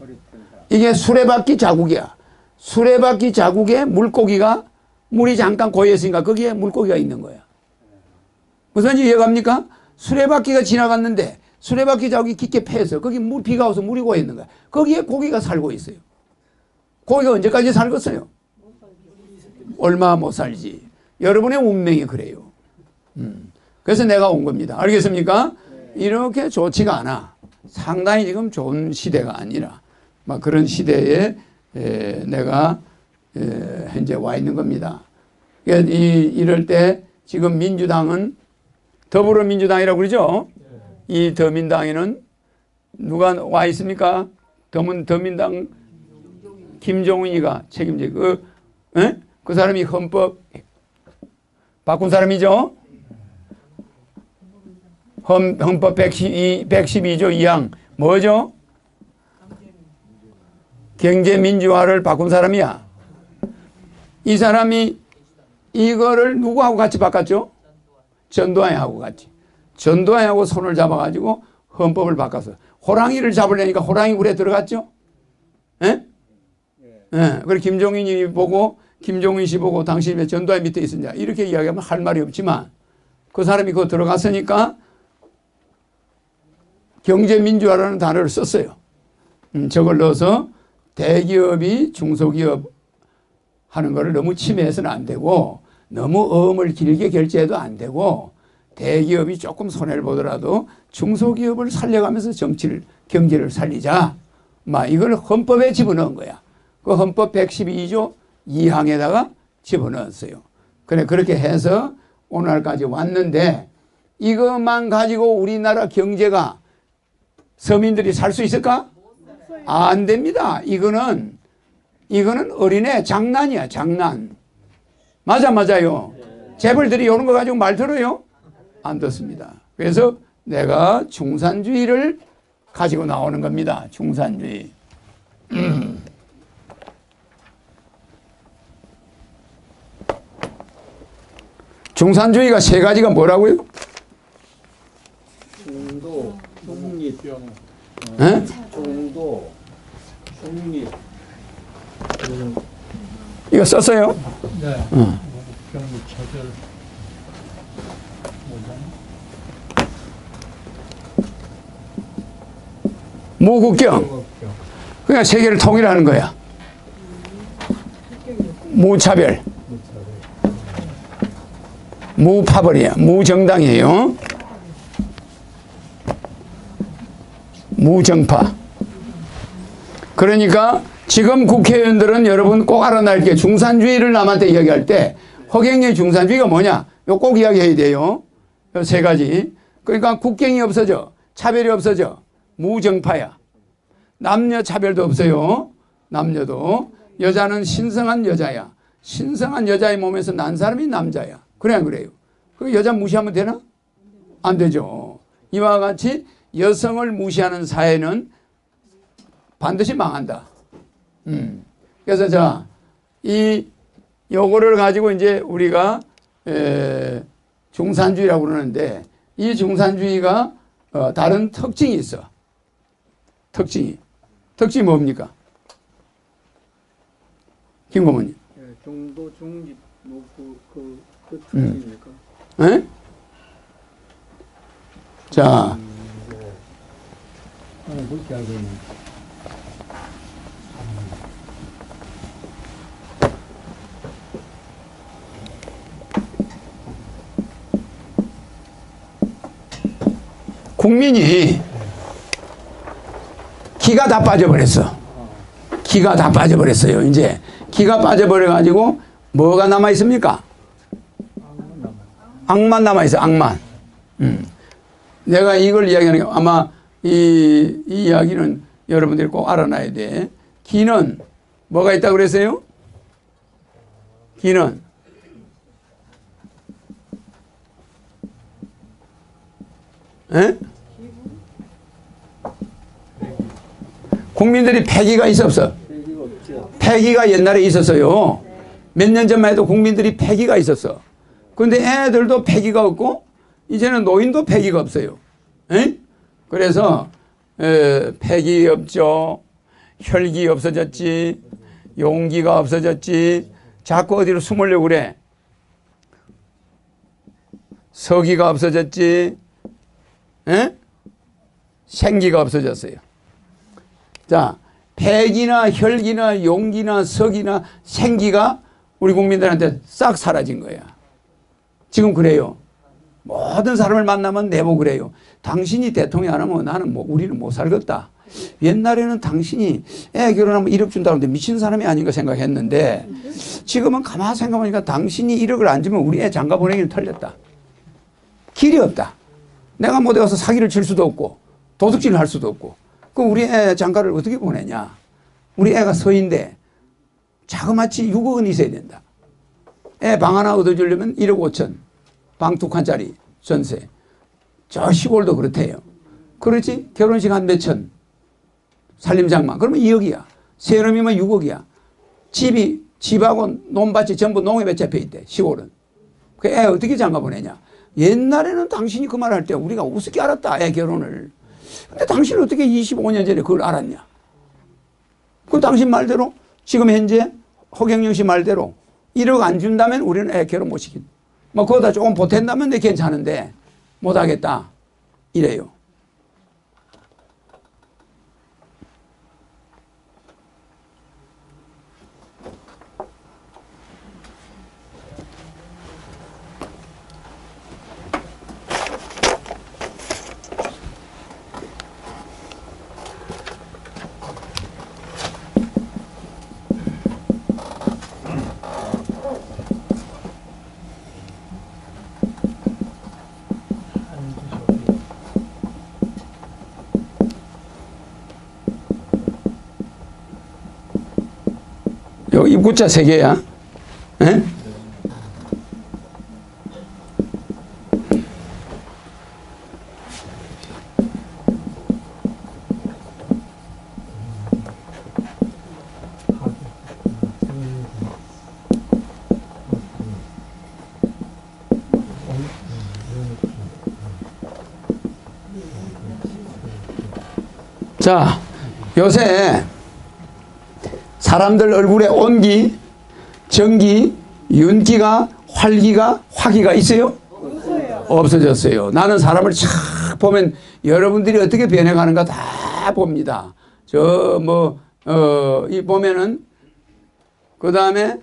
이게 수레바퀴 자국이야. 수레바퀴 자국에 물이 잠깐 고여있으니까 거기에 물고기가 있는 거야. 무슨 이해갑니까? 수레바퀴가 지나갔는데 수레바퀴 자국이 깊게 패서 거기 비가 와서 물이 고여 있는 거야. 거기에 고기가 살고 있어요. 고기가 언제까지 살겠어요? 얼마 못 살지. 여러분의 운명이 그래요. 그래서 내가 온 겁니다. 알겠습니까? 이렇게 좋지가 않아. 상당히 지금 좋은 시대가 아니라 막 그런 시대에 내가 현재 와 있는 겁니다. 이럴 때 지금 민주당은 더불어민주당이라고 그러죠. 이 더민당에는 누가 와 있습니까? 더민당 김종인이가 책임지고 그 사람이 헌법 바꾼 사람이죠. 헌법 112조 2항 뭐죠? 경제민주화를 바꾼 사람이야. 이 사람이 이거를 누구하고 같이 바꿨죠? 전두환하고 같이. 전두환하고 손을 잡아가지고 헌법을 바꿨어. 호랑이를 잡으려니까 호랑이 굴에 들어갔죠? 예? 예. 그리고 김종인 씨 보고 당신이 왜 전두환 밑에 있었냐 이렇게 이야기하면 할 말이 없지만 그 사람이 그거 들어갔으니까 경제민주화라는 단어를 썼어요. 저걸 넣어서 대기업이 중소기업 하는 거를 너무 침해해서는 안 되고 너무 어음을 길게 결제해도 안 되고 대기업이 조금 손해를 보더라도 중소기업을 살려가면서 경제를 살리자. 이걸 헌법에 집어넣은 거야. 그 헌법 112조 2항에다가 집어넣었어요. 그렇게 해서 오늘까지 왔는데 이것만 가지고 우리나라 경제가 서민들이 살 수 있을까? 안 됩니다. 이거는 어린애 장난이야, 장난. 맞아요. 재벌들이 이런 거 가지고 말 들어요? 안 듣습니다. 그래서 내가 중산주의를 가지고 나오는 겁니다. 중산주의. 중산주의가 세 가지가 뭐라고요? 중도, 중립, 중도, 중립. 이거 썼어요? 네. 경차별 무국경. 그냥 세계를 통일하는 거야. 무차별. 무파벌이야. 무정당이에요. 무정파. 그러니까 지금 국회의원들은 여러분 꼭 알아놔야 게 중산주의를 남한테 이야기할 때 허경영의 중산주의가 뭐냐? 이거 꼭 이야기해야 돼요. 이 세 가지. 그러니까 국경이 없어져. 차별이 없어져. 무정파야. 남녀 차별도 없어요. 남녀도. 여자는 신성한 여자야. 신성한 여자의 몸에서 난 사람이 남자야. 그래 안 그래요? 그 여자 무시하면 되나? 안 되죠. 이와 같이 여성을 무시하는 사회는 반드시 망한다. 그래서 요거를 가지고 이제 우리가 중산주의라고 그러는데 이 중산주의가 다른 특징이 있어. 특징이 뭡니까? 김 고모님. 중도, 중립, 그 특징입니까? 예? 자. 그렇게 알고 있는. 국민이 기가 다 빠져버렸어. 기가 다 빠져버렸어요. 이제 기가 빠져버려가지고 뭐가 남아있습니까? 악만 남아있어. 악만. 내가 이걸 이야기하는 게 아마 이 이야기는 여러분들이 꼭 알아놔야 돼. 기는 뭐가 있다고 그랬어요? 기는 에? 국민들이 패기가 있어 없어? 얘기가 없죠. 패기가 옛날에 있었어요. 몇 년 전만 해도 국민들이 패기가 있었어. 그런데 애들도 패기가 없고 이제는 노인도 패기가 없어요. 에? 그래서 패기 없죠. 혈기 없어졌지. 용기가 없어졌지. 자꾸 어디로 숨으려고 그래. 서기가 없어졌지. 에? 생기가 없어졌어요. 자, 패기나 혈기나 용기나 서기나 생기가 우리 국민들한테 싹 사라진 거야. 지금 그래요. 모든 사람을 만나면 내보고 그래요. 당신이 대통령 안 하면 나는 우리는 못 살겠다. 옛날에는 당신이 애 결혼하면 1억 준다는데 미친 사람이 아닌가 생각했는데 지금은 가만히 생각해보니까 당신이 1억을 안 주면 우리 애 장가 보내기는 털렸다. 길이 없다. 내가 뭐 어디 가서 사기를 칠 수도 없고 도둑질을 할 수도 없고 그럼 우리 애 장가를 어떻게 보내냐. 우리 애가 서인데 자그마치 6억 원 있어야 된다. 애 방 하나 얻어주려면 1억 5천. 방 2칸짜리 전세. 저 시골도 그렇대요. 그렇지? 결혼식 한 몇천. 살림장만. 그러면 2억이야. 세금이면 6억이야. 집하고 논밭이 전부 농협에 잡혀 있대. 시골은. 그 애 어떻게 장가 보내냐. 옛날에는 당신이 그 말 할 때 우리가 우습게 알았다. 애 결혼을. 근데 당신은 어떻게 25년 전에 그걸 알았냐. 그 당신 말대로 지금 현재 허경영 씨 말대로 1억 안 준다면 우리는 애 결혼 못 시킨. 뭐 그거다 조금 보탠다면 괜찮은데 못 하겠다. 이래요. 여기 입구자 3개야. 에? 자, 요새 사람들 얼굴에 온기, 전기, 윤기가, 활기가, 화기가 있어요? 없어졌어요. 나는 사람을 쫙 보면 여러분들이 어떻게 변해가는가 다 봅니다. 이 보면은, 그 다음에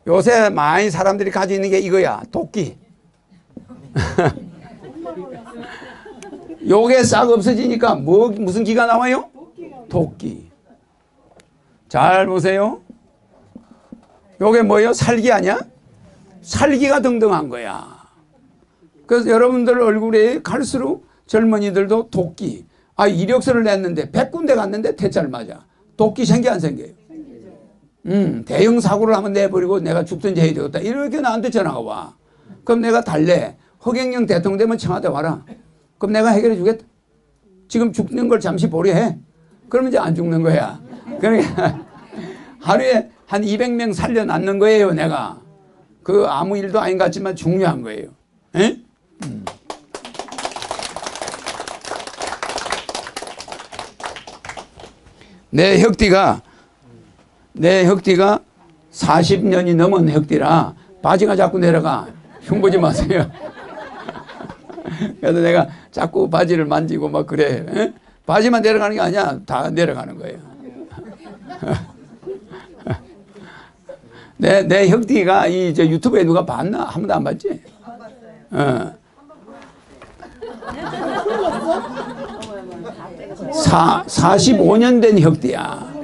요새 많이 사람들이 가지고 있는 게 이거야. 도끼. 요게 싹 없어지니까 무슨 기가 나와요? 도끼. 잘 보세요. 요게 뭐예요? 살기 아니야? 살기가 등등한 거야. 그래서 여러분들 얼굴에 갈수록 젊은이들도 도끼. 이력서를 냈는데 100군데 갔는데 퇴짜를 맞아. 도끼 생겨 안 생겨요? 대형 사고를 한번 내버리고 내가 죽든지 해야 되겠다. 이렇게 나한테 전화가 와. 그럼 내가 달래. 허경영 대통령 되면 청와대 와라. 그럼 내가 해결해 주겠다. 지금 죽는 걸 잠시 보려 해. 그러면 이제 안 죽는 거야. 그러니까 하루에 한 200명 살려놨는 거예요, 내가. 그 아무 일도 아닌 것 같지만 중요한 거예요. 에? 내 혁띠가 40년이 넘은 혁띠라 바지가 자꾸 내려가. 흉보지 마세요. 그래서 내가 자꾸 바지를 만지고 막 그래. 에? 바지만 내려가는 게 아니야. 다 내려가는 거예요. 내 혁띠가 유튜브에 누가 봤나? 한 번도 안 봤지? 안 봤어요. 45년 된 혁띠야.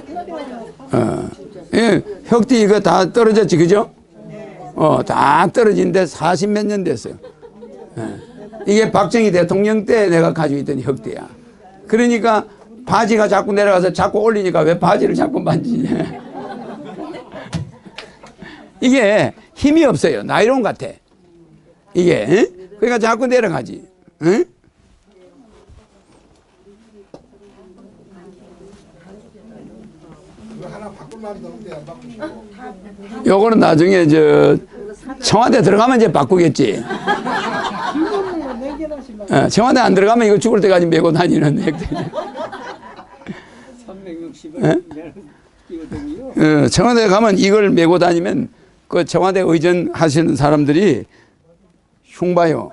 혁띠 이거 다 떨어졌지, 그죠? 다 떨어진데 40 몇 년 됐어요. 이게 박정희 대통령 때 내가 가지고 있던 혁띠야. 그러니까 바지가 자꾸 내려가서 자꾸 올리니까 왜 바지를 자꾸 만지냐. 이게 힘이 없어요. 나이론 같아. 이게. 그러니까 자꾸 내려가지. 요거는 나중에 저 청와대 들어가면 이제 바꾸겠지. 청와대 안 들어가면 이거 죽을 때까지 메고 다니는 획득. 360을 끼거든요. 청와대 가면 이걸 메고 다니면 그 청와대 의전 하시는 사람들이 흉봐요.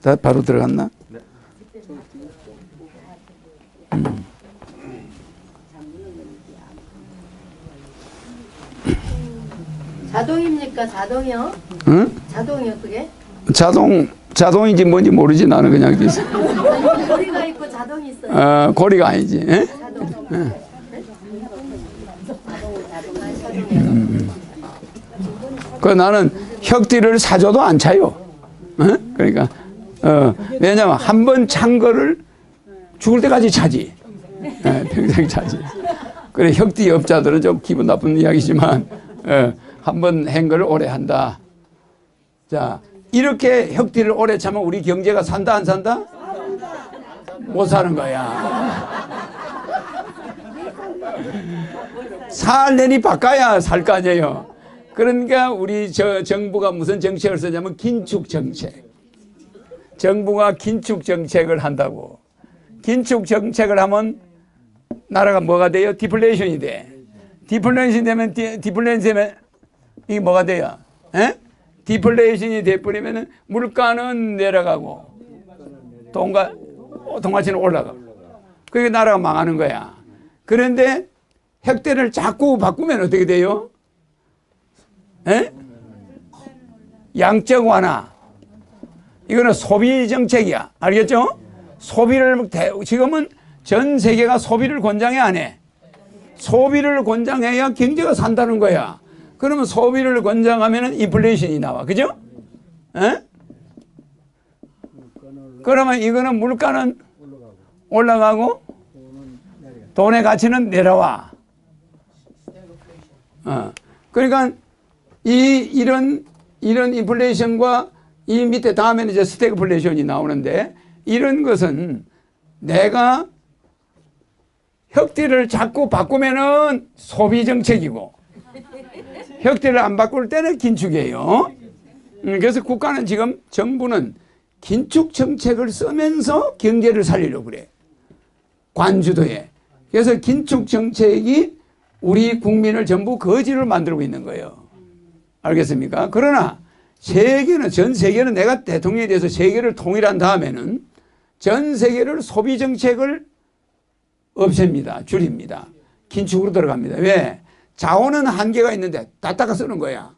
다 바로 들어갔나? 자동입니까? 자동이요? 응? 자동이요, 그게? 자동인지 뭔지 모르지 나는 그냥 고리가 있고 자동이 있어요. 고리가 아니지. 에? 자동. 그 나는 혁띠를 사줘도 안 차요. 그러니까 왜냐면 한 번 찬 거를 죽을 때까지 차지. 평생 차지. 그래 혁띠 업자들은 좀 기분 나쁜 이야기지만 한 번 한 걸 오래 한다. 자 이렇게 혁띠를 오래 차면 우리 경제가 산다 안 산다? 못 사는 거야. 살려니 바꿔야 살 거 아니에요. 그러니까 우리 정부가 무슨 정책을 쓰냐면 긴축 정책. 정부가 긴축 정책을 한다고. 긴축 정책을 하면 나라가 뭐가 돼요? 디플레이션이 돼. 디플레이션이 되면 이게 뭐가 돼요? 에? 디플레이션이 돼버리면 물가는 내려가고 동화치는 올라가고. 그게 나라가 망하는 거야. 그런데 획대를 자꾸 바꾸면 어떻게 돼요? 에? 양적 완화. 이거는 소비 정책이야. 알겠죠? 소비를 지금은 전 세계가 소비를 권장해 안 해? 소비를 권장해야 경제가 산다는 거야. 그러면 소비를 권장하면 인플레이션이 나와. 그죠? 에? 그러면 이거는 물가는 올라가고 돈의 가치는 내려와. 그러니까 이런 인플레이션과 이 밑에 다음에는 이제 스태그플레이션이 나오는데 이런 것은 내가 혁띠를 자꾸 바꾸면은 소비 정책이고 혁띠를 안 바꿀 때는 긴축이에요. 그래서 국가는 지금 정부는 긴축 정책을 쓰면서 경제를 살리려고 그래. 관주도에. 그래서 긴축 정책이 우리 국민을 전부 거지를 만들고 있는 거예요. 알겠습니까? 그러나 전 세계는 내가 대통령이 돼서 세계를 통일한 다음에는 전 세계를 소비 정책을 없앱니다. 줄입니다. 긴축으로 들어갑니다. 왜? 자원은 한계가 있는데 다 닦아 쓰는 거야.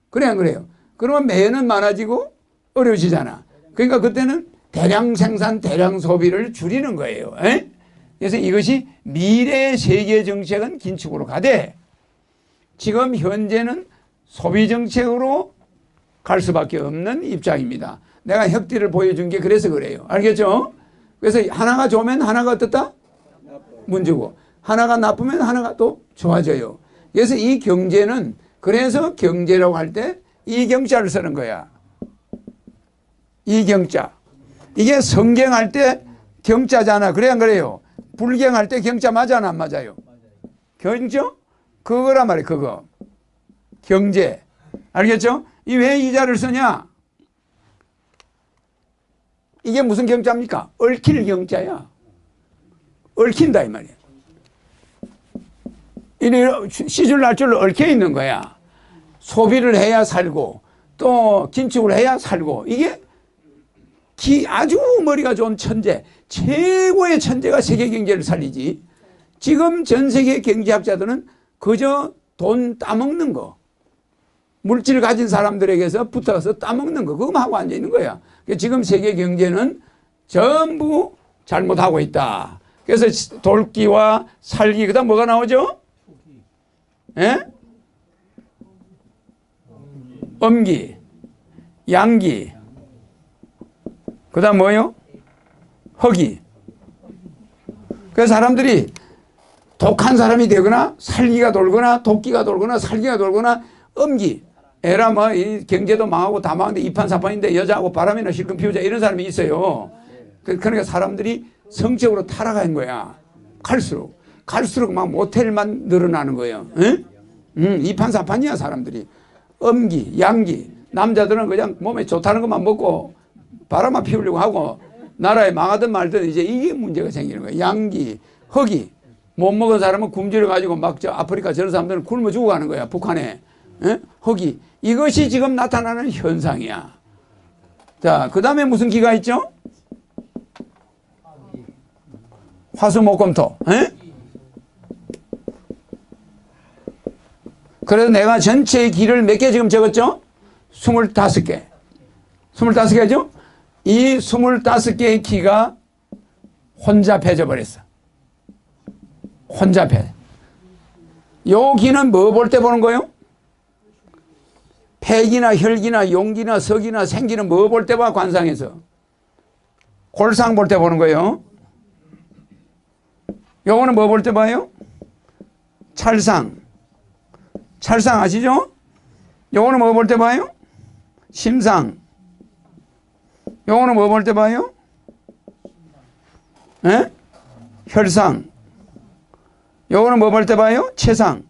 그래 안 그래요? 그러면 매연은 많아지고 어려워지잖아. 그러니까 그때는 대량 생산, 대량 소비를 줄이는 거예요. 에? 그래서 이것이 미래 세계 정책은 긴축으로 가되 지금 현재는 소비 정책으로 갈 수밖에 없는 입장입니다. 내가 혁띠를 보여준 게 그래서 그래요. 알겠죠? 그래서 하나가 좋으면 하나가 어떻다? 문제고 하나가 나쁘면 하나가 또 좋아져요. 그래서 이 경제는 그래서 경제라고 할 때 이경자를 쓰는 거야. 이경자. 이게 성경할 때 경자잖아. 그래 안 그래요? 불경할 때 경자 맞아 안 맞아요? 경죠? 그거란 말이에요. 그거. 경제. 알겠죠? 이 왜 이 자를 쓰냐? 이게 무슨 경자입니까? 얽힐 경자야. 얽힌다 이 말이야. 시줄 날줄로 얽혀 있는 거야. 소비를 해야 살고 또 긴축을 해야 살고 이게 아주 머리가 좋은 천재, 최고의 천재가 세계 경제를 살리지. 지금 전 세계 경제학자들은 그저 돈 따먹는 거. 물질 가진 사람들에게서 붙어서 따먹는 거. 그거만 하고 앉아 있는 거야. 지금 세계 경제는 전부 잘못하고 있다. 그래서 돌기와 살기, 그 다음 뭐가 나오죠? 예? 엄기, 양기, 그 다음 뭐요? 허기. 그래서 사람들이 독한 사람이 되거나 살기가 돌거나 도끼가 돌거나 살기가 돌거나 엄기. 에라 뭐 이 경제도 망하고 다 망하는데 이판사판인데 여자하고 바람이나 실컷 피우자 이런 사람이 있어요. 그러니까 사람들이 성적으로 타락한 거야. 갈수록. 갈수록 막 모텔만 늘어나는 거예요. 응? 이판사판이야 사람들이. 음기, 양기. 남자들은 그냥 몸에 좋다는 것만 먹고 바람만 피우려고 하고 나라에 망하든 말든 이제 이게 문제가 생기는 거예요. 양기, 허기. 못 먹은 사람은 굶주려 가지고 막 저 아프리카 저런 사람들은 굶어 죽어가는 거야. 북한에. 에? 허기. 이것이 지금 나타나는 현상이야. 자, 그 다음에 무슨 기가 있죠? 화수목금토. 에? 그래서 내가 전체의 기를 몇 개 지금 적었죠? 25개. 25개죠? 이 25개의 기가 혼잡해져 버렸어. 혼잡해. 요 기는 뭐 볼 때 보는 거예요? 폐기나 혈기나 용기나 석이나 생기는 뭐 볼 때 봐? 관상에서. 골상 볼 때 보는 거예요. 요거는 뭐 볼 때 봐요? 찰상. 찰상 아시죠? 요거는 뭐 볼 때 봐요? 심상. 요거는 뭐 볼 때 봐요? 에? 혈상. 요거는 뭐 볼 때 봐요? 체상.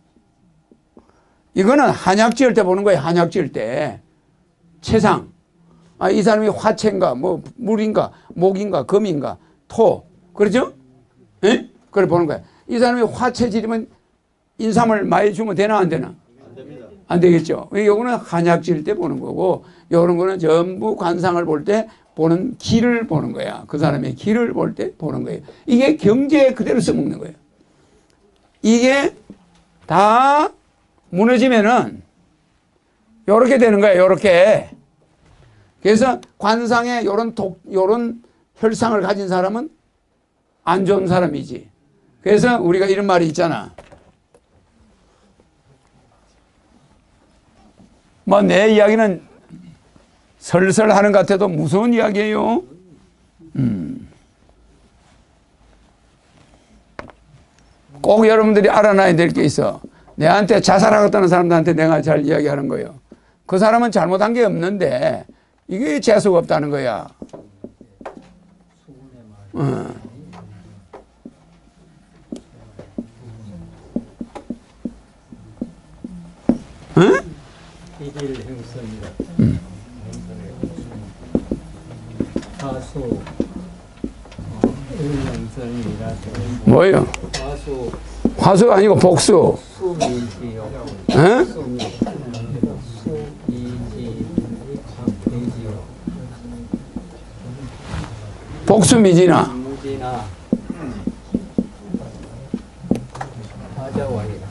이거는 한약 지을 때 보는 거예요. 한약 지을 때. 체상. 아, 이 사람이 화체인가, 뭐, 물인가, 목인가, 금인가, 토. 그렇죠? 예? 그걸 보는 거예요. 이 사람이 화체질이면 인삼을 많이 주면 되나, 안 되나? 안 됩니다. 안 되겠죠. 요거는 한약 지을 때 보는 거고, 요런 거는 전부 관상을 볼 때 보는 기를 보는 거야. 그 사람의 기를 볼 때 보는 거예요. 이게 경제에 그대로 써먹는 거예요. 이게 다 무너지면은 요렇게 되는 거예요. 요렇게. 그래서 관상에 요런 혈상을 가진 사람은 안 좋은 사람이지. 그래서 우리가 이런 말이 있잖아. 뭐 내 이야기는 설설 하는 것 같아도 무서운 이야기예요. 꼭 여러분들이 알아놔야 될 게 있어. 내한테 자살하겠다는 사람들한테 내가 잘 이야기하는 거예요. 그 사람은 잘못한 게 없는데 이게 재수가 없다는 거야. 응? 일일 행선이라. 화수 일행선이라. 뭐요? 화수 화수가 아니고 복수. 수미지요. 응? 수미지 강태지요. 복수미지나. 무지나 하자와이라.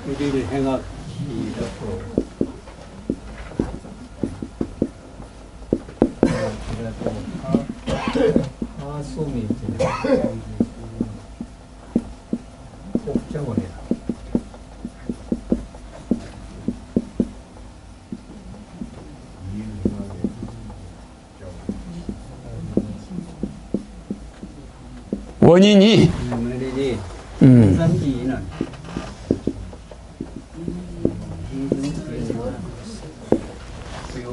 일일 행학 이라고. 하수미 복장을 해라. 원인이 말이지. 행선지는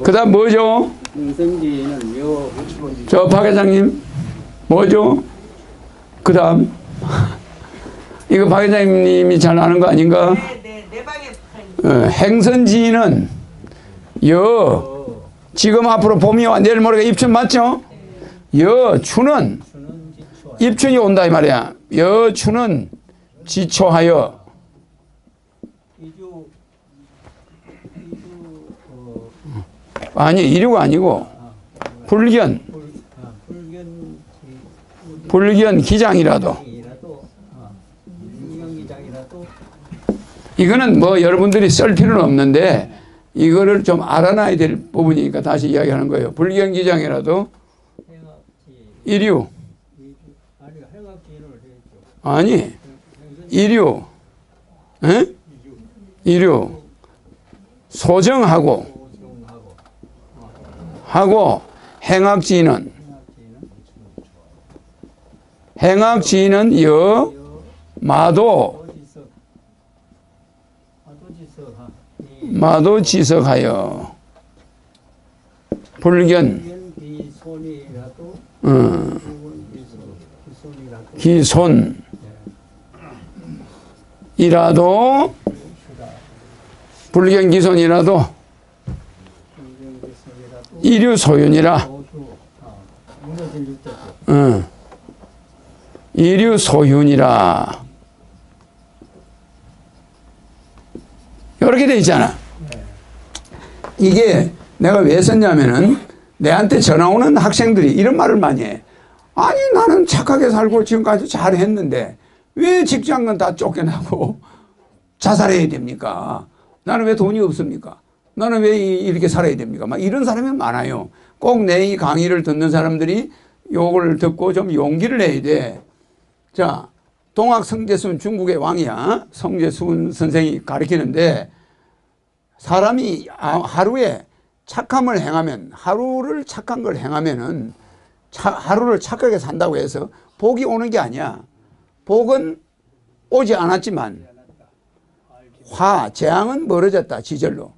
그 다음 뭐죠? 행선지는 요 저 박 회장님 뭐죠? 그 다음 이거 박 회장님이 잘 아는 거 아닌가? 내 방에 행선지는 지금 앞으로 봄이 와 내일 모레가 입춘 맞죠? 여추는 수는 지초. 입춘이 온다 이 말이야. 여추는 지초하여. 이주 아니 이류가 아니고 불견 불견 기장이라도. 불견기장이라도 이거는 뭐 여러분들이 쓸 필요는 없는데 이거를 좀 알아놔야 될 부분이니까 다시 이야기하는 거예요. 불견 기장이라도 이류. 아니 행학기인을 했죠. 아니 이류. 에? 이류. 소정하고 하고 행악지는 여 마도 지석하여 불견 기손이라도 어, 기손이라도 기손이라도 불경 기손이라도 기손이라도 이류 소윤이라. 모두 무너질 때도 이류 소윤이라. 이렇게 돼 있잖아. 이게 내가 왜 썼냐면은 내한테 전화 오는 학생들이 이런 말을 많이 해. 아니 나는 착하게 살고 지금까지 잘했는데 왜 직장은 다 쫓겨나고 자살해야 됩니까? 나는 왜 돈이 없습니까? 나는 왜 이렇게 살아야 됩니까? 막 이런 사람이 많아요. 꼭 내 이 강의를 듣는 사람들이 요걸 듣고 좀 용기를 내야 돼. 자, 동학 성제순 중국의 왕이야. 성제순 선생이 가르치는데 사람이 하루에 착함을 행하면, 하루를 착한 걸 행하면은 하루를 착하게 산다고 해서 복이 오는 게 아니야. 복은 오지 않았지만 재앙은 멀어졌다, 지절로.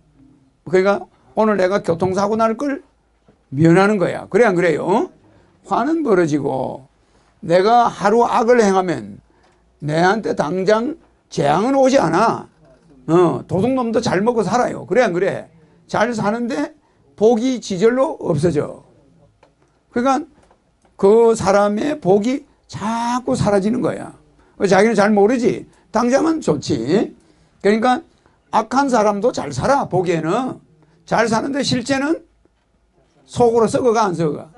그러니까 오늘 내가 교통사고 날 걸 면하는 거야. 그래 안 그래요? 화는 멀어지고 내가 하루 악을 행하면 내한테 당장 재앙은 오지 않아. 도둑놈도 잘 먹고 살아요. 그래 안 그래? 잘 사는데 복이 지절로 없어져. 그러니까 그 사람의 복이 자꾸 사라지는 거야. 자기는 잘 모르지. 당장은 좋지. 그러니까 악한 사람도 잘 살아. 보기에는 잘 사는데 실제는 속으로 썩어가 안 썩어가?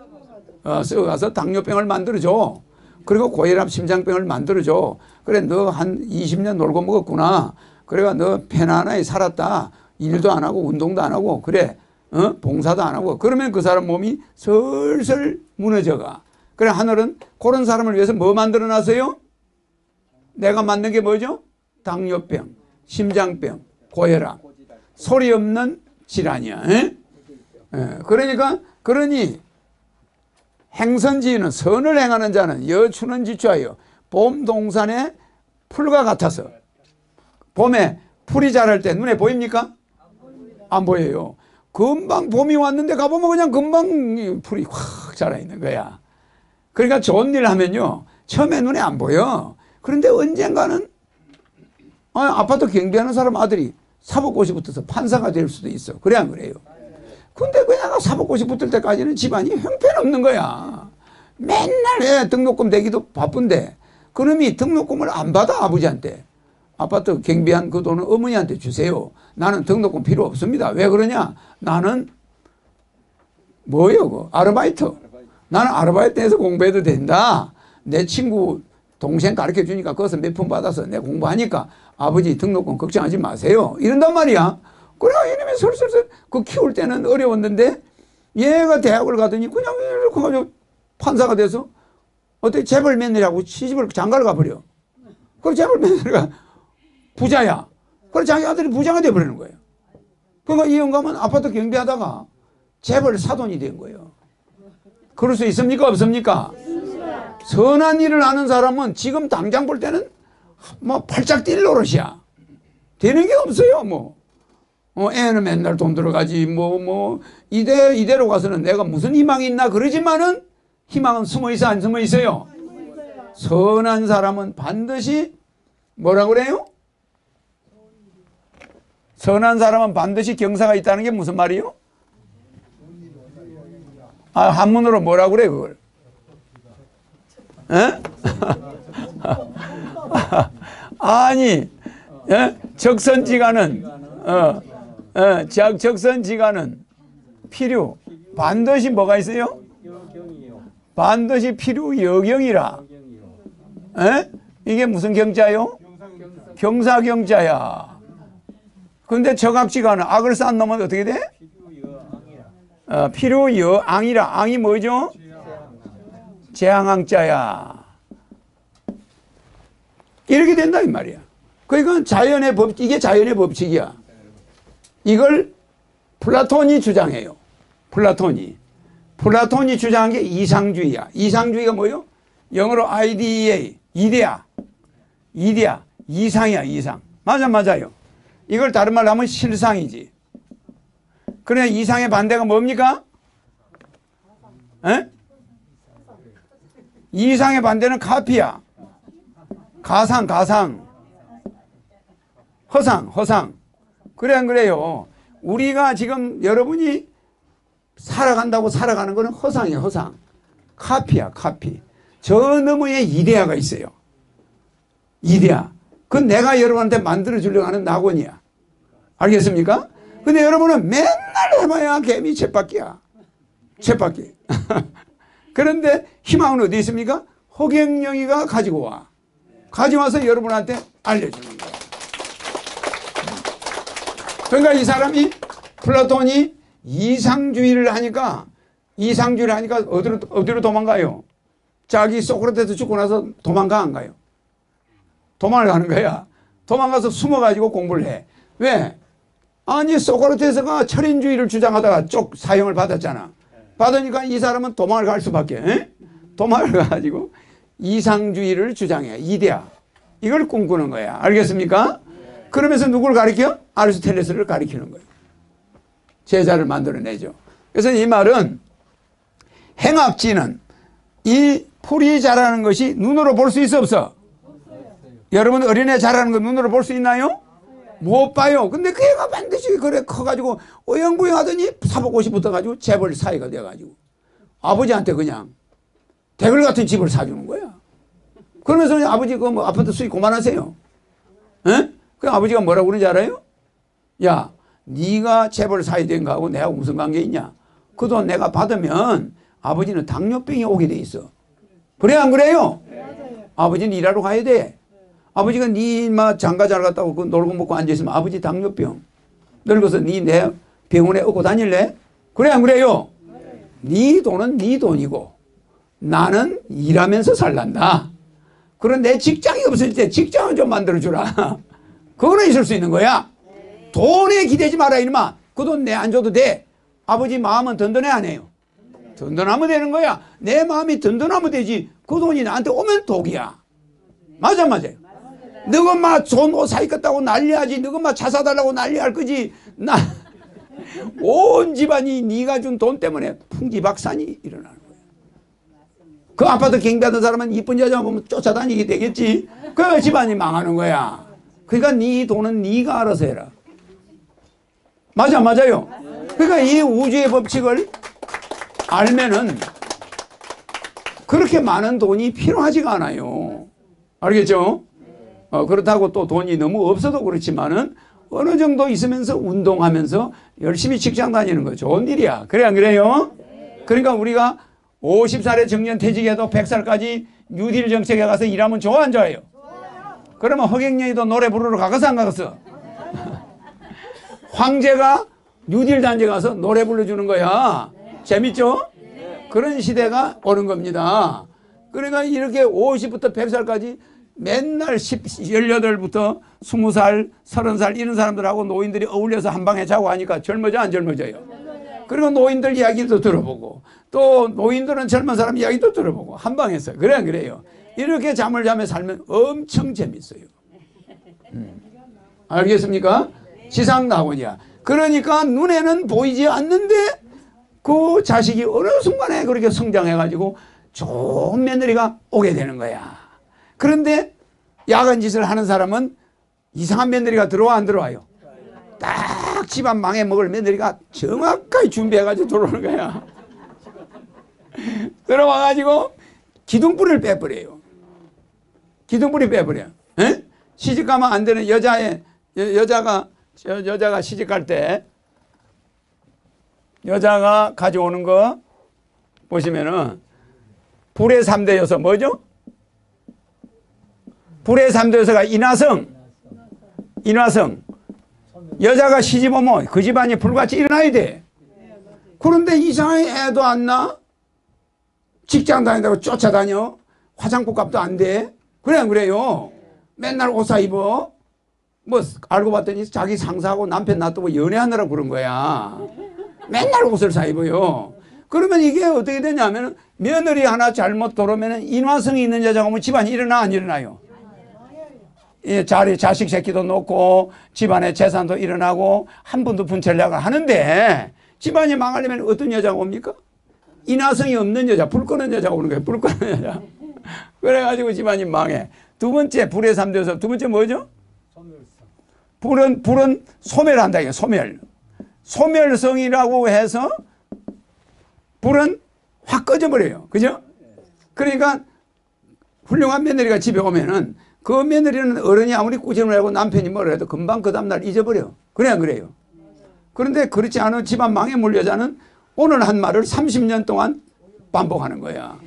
썩어가서 당뇨병을 만들어줘. 그리고 고혈압 심장병을 만들어줘. 그래 너 한 20년 놀고 먹었구나. 그래가 너 편안하게 살았다. 일도 안 하고 운동도 안 하고 그래 봉사도 안 하고 그러면 그 사람 몸이 슬슬 무너져가. 그래 하늘은 그런 사람을 위해서 뭐 만들어 놨어요? 내가 만든 게 뭐죠? 당뇨병, 심장병, 고혈압, 소리 없는 질환이야. 그러니 행선지는 선을 행하는 자는 여추는 지추하여 봄 동산의 풀과 같아서. 봄에 풀이 자랄 때 눈에 보입니까? 안 보여요. 금방 봄이 왔는데 가보면 그냥 금방 풀이 확 자라 있는 거야. 그러니까 좋은 일 하면요 처음에 눈에 안 보여. 그런데 언젠가는 아파트 경비하는 사람 아들이 사법고시 붙어서 판사가 될 수도 있어. 그래 안 그래요? 근데 그냥 사법고시 붙을 때까지는 집안이 형편없는 거야. 맨날 등록금 내기도 바쁜데 그놈이 등록금을 안 받아. 아버지한테. 아파트 경비한 그 돈은 어머니한테 주세요. 나는 등록금 필요 없습니다. 왜 그러냐? 나는 뭐예요? 아르바이트. 나는 아르바이트해서 공부해도 된다. 내 친구 동생 가르쳐 주니까 거기서 몇 푼 받아서 내 공부하니까 아버지 등록금 걱정하지 마세요. 이런단 말이야. 그래 이놈이 슬슬 그 키울 때는 어려웠는데 얘가 대학을 가더니 그냥 이렇게 가지고 판사가 돼서 어떻게 재벌 며느리하고 시집을 장가를 가버려. 그럼 재벌 며느리가 부자야. 그래 자기 아들이 부자가 돼버리는 거예요. 그러니까 이 영감은 아파트 경비하다가 재벌 사돈이 된 거예요. 그럴 수 있습니까? 없습니까? 선한 일을 하는 사람은 지금 당장 볼 때는 뭐 팔짝 뛸 노릇이야. 되는 게 없어요. 애는 맨날 돈 들어가지. 이대로 가서는 내가 무슨 희망이 있나 그러지만은 희망은 숨어 있어 안 숨어 있어요? 선한 사람은 반드시 뭐라 그래요? 선한 사람은 반드시 경사가 있다는 게 무슨 말이요? 한문으로 뭐라 그래 그걸? 아니 적선지가는 적선지가는 필요 반드시 뭐가 있어요? 반드시 필요 여경이라. 이게 무슨 경자요? 경사경자야. 근데 적악지가는 악을 쌓은 놈은 어떻게 돼? 필요여앙이라. 앙이 뭐죠? 재앙왕자야. 이렇게 된다 이 말이야. 그러니까 자연의 법, 이게 자연의 법칙이야. 이걸 플라톤이 주장해요. 플라톤이 주장한 게 이상주의야. 이상주의가 뭐요? 영어로 IDEA, 이데아, 이상이야, 이상. 맞아요. 이걸 다른 말로 하면 실상이지. 그래 이상의 반대가 뭡니까? 에? 이상의 반대는 카피야. 가상, 가상. 허상, 허상. 그래, 안 그래요? 우리가 지금 여러분이 살아간다고 살아가는 거는 허상이에요, 허상. 카피야, 카피. 저 너머에 이데아가 있어요. 이데아. 그건 내가 여러분한테 만들어주려고 하는 낙원이야. 알겠습니까? 근데 여러분은 맨날 해봐야 개미 쳇바퀴야. 쳇바퀴. 그런데 희망은 어디 있습니까? 허경영이가 가지고 와. 가져와서 여러분한테 알려주는 거야. 그러니까 이 사람이, 플라톤이 이상주의를 하니까 어디로 도망가요? 자기 소크라테스 죽고 나서 도망가 안 가요? 도망을 가는 거야. 도망가서 숨어가지고 공부를 해. 왜? 아니 소크라테스가 철인주의를 주장하다가 쪽 사형을 받았잖아. 받으니까 이 사람은 도망을 갈 수밖에. 에? 도망을 가가지고 이상주의를 주장해. 이데아. 이걸 꿈꾸는 거야. 알겠습니까? 그러면서 누구를 가리켜? 아리스토텔레스를 가리키는 거예요. 제자를 만들어내죠. 그래서 이 말은 행악지는 이 풀이 자라는 것이 눈으로 볼 수 있어 없어? 여러분 어린애 자라는 거 눈으로 볼 수 있나요? 못 봐요. 근데 그 애가 반드시 그래 커가지고 어영부영 하더니 사복옷이 붙어가지고 재벌 사이가 돼가지고 아버지한테 그냥 대글 같은 집을 사주는 거야. 그러면서 아버지 그 뭐 아파트 수익 그만하세요. 에? 그 아버지가 뭐라고 그러는지 알아요? 야, 네가 재벌 사이 된 거하고 내하고 무슨 관계 있냐? 그 돈 내가 받으면 아버지는 당뇨병이 오게 돼 있어. 그래 안 그래요? 아버지는 일하러 가야 돼. 아버지가 네 인마 장가 잘 갔다고 그 놀고 먹고 앉아있으면 아버지 당뇨병 늙어서 네 내 병원에 업고 다닐래? 그래 안 그래요? 네 돈은 네 돈이고 나는 일하면서 살란다. 그런 내 직장이 없을 때 직장을 좀 만들어주라. 그거는 있을 수 있는 거야. 돈에 기대지 마라 이놈아. 그 돈 내 안 줘도 돼. 아버지 마음은 든든해 안 해요? 든든하면 되는 거야. 내 마음이 든든하면 되지. 그 돈이 나한테 오면 독이야. 맞아 맞아요. 너가 막 좋은 옷 사입겠다고 난리하지. 너가 막 차 사달라고 난리할 거지. 나 온 집안이 네가 준 돈 때문에 풍지박산이 일어나는 거야. 그 아파트 경비하던 사람은 이쁜 여자 보면 쫓아다니게 되겠지. 그 집안이 망하는 거야. 그러니까 네 돈은 네가 알아서 해라. 맞아 맞아요. 그러니까 이 우주의 법칙을 알면은 그렇게 많은 돈이 필요하지가 않아요. 알겠죠? 그렇다고 또 돈이 너무 없어도 그렇지만은 어느 정도 있으면서 운동하면서 열심히 직장 다니는 거 좋은 일이야. 그래 안 그래요? 그러니까 우리가 50살에 정년퇴직해도 100살까지 뉴딜 정책에 가서 일하면 좋아 안 좋아요? 그러면 허경영이도 노래 부르러 가겠어 안 가겠어? 황제가 뉴딜 단지에 가서 노래 불러주는 거야. 재밌죠? 그런 시대가 오는 겁니다. 그러니까 이렇게 50부터 100살까지 맨날 18부터 20살, 30살 이런 사람들하고 노인들이 어울려서 한 방에 자고 하니까 젊어져 안 젊어져요? 그리고 노인들 이야기도 들어보고 또 노인들은 젊은 사람 이야기도 들어보고 한 방에서 그래 안 그래요? 이렇게 잠을 자며 살면 엄청 재밌어요. 알겠습니까? 지상낙원이야. 그러니까 눈에는 보이지 않는데 그 자식이 어느 순간에 그렇게 성장해가지고 좋은 며느리가 오게 되는 거야. 그런데 야간 짓을 하는 사람은 이상한 며느리가 들어와 안 들어와요? 딱 집안 망해 먹을 며느리가 정확하게 준비해가지고 들어오는 거야. 들어와가지고 기둥뿌리를 빼버려요. 기둥뿌리 빼버려. 에? 시집가면 안 되는 여자가 시집갈 때 여자가 가져오는 거 보시면은 불의 3대 요소 뭐죠? 불의 3대 요소가 인화성. 여자가 시집 오면 그 집안이 불같이 일어나야 돼. 그런데 이상하게 애도 안 나? 직장 다닌다고 쫓아다녀? 화장품 값도 안 돼? 그래 안 그래요? 맨날 옷 사 입어? 뭐 알고 봤더니 자기 상사하고 남편 놔두고 연애하느라고 그런 거야. 맨날 옷을 사 입어요. 그러면 이게 어떻게 되냐면 며느리 하나 잘못 들어오면 인화성이 있는 여자가 오면 집안이 일어나 안 일어나요? 예, 자식 새끼도 놓고 집안의 재산도 일어나고 한 분도 분철ля가 하는데 집안이 망하려면 어떤 여자가 옵니까? 인화성이 없는 여자, 불 끄는 여자가 오는 거예요. 불 끄는 여자. 그래가지고 집안이 망해. 두 번째, 불의 3대에서 두 번째 뭐죠? 불은 소멸한다. 이게 소멸. 소멸성이라고 해서 불은 확 꺼져버려요. 그죠? 그러니까 훌륭한 며느리가 집에 오면은 그 며느리는 어른이 아무리 꾸짖음을 하고 남편이 뭐라 해도 금방 그 다음날 잊어버려. 그래 안 그래요? 그런데 그렇지 않은 집안 망해물 여자는 오늘 한 말을 30년 동안 반복하는 거야.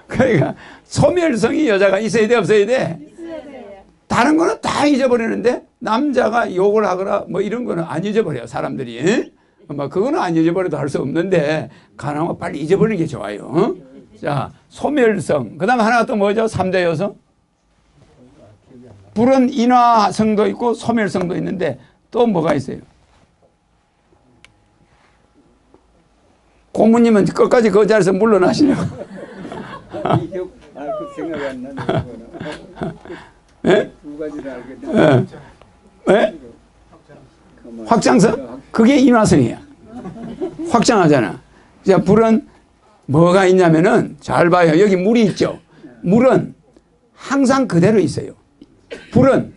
그러니까 소멸성이 여자가 있어야 돼 없어야 돼? 다른 거는 다 잊어버리는데 남자가 욕을 하거나 뭐 이런 거는 안 잊어버려요. 사람들이. 뭐 그거는 안 잊어버려도 할 수 없는데 가능하면 빨리 잊어버리는 게 좋아요. 자, 소멸성. 그 다음에 하나가 또 뭐죠? 3대 요소. 불은 인화성도 있고 소멸성도 있는데 또 뭐가 있어요? 고모님은 끝까지 그 자리에서 물러나시려고. 그 생각이 안 나네. 예? 두 가지를 알게 되면. 예? 확장성? 그게 인화성이야. 확장하잖아. 자, 불은 뭐가 있냐면은 잘 봐요. 여기 물이 있죠. 물은 항상 그대로 있어요. 불은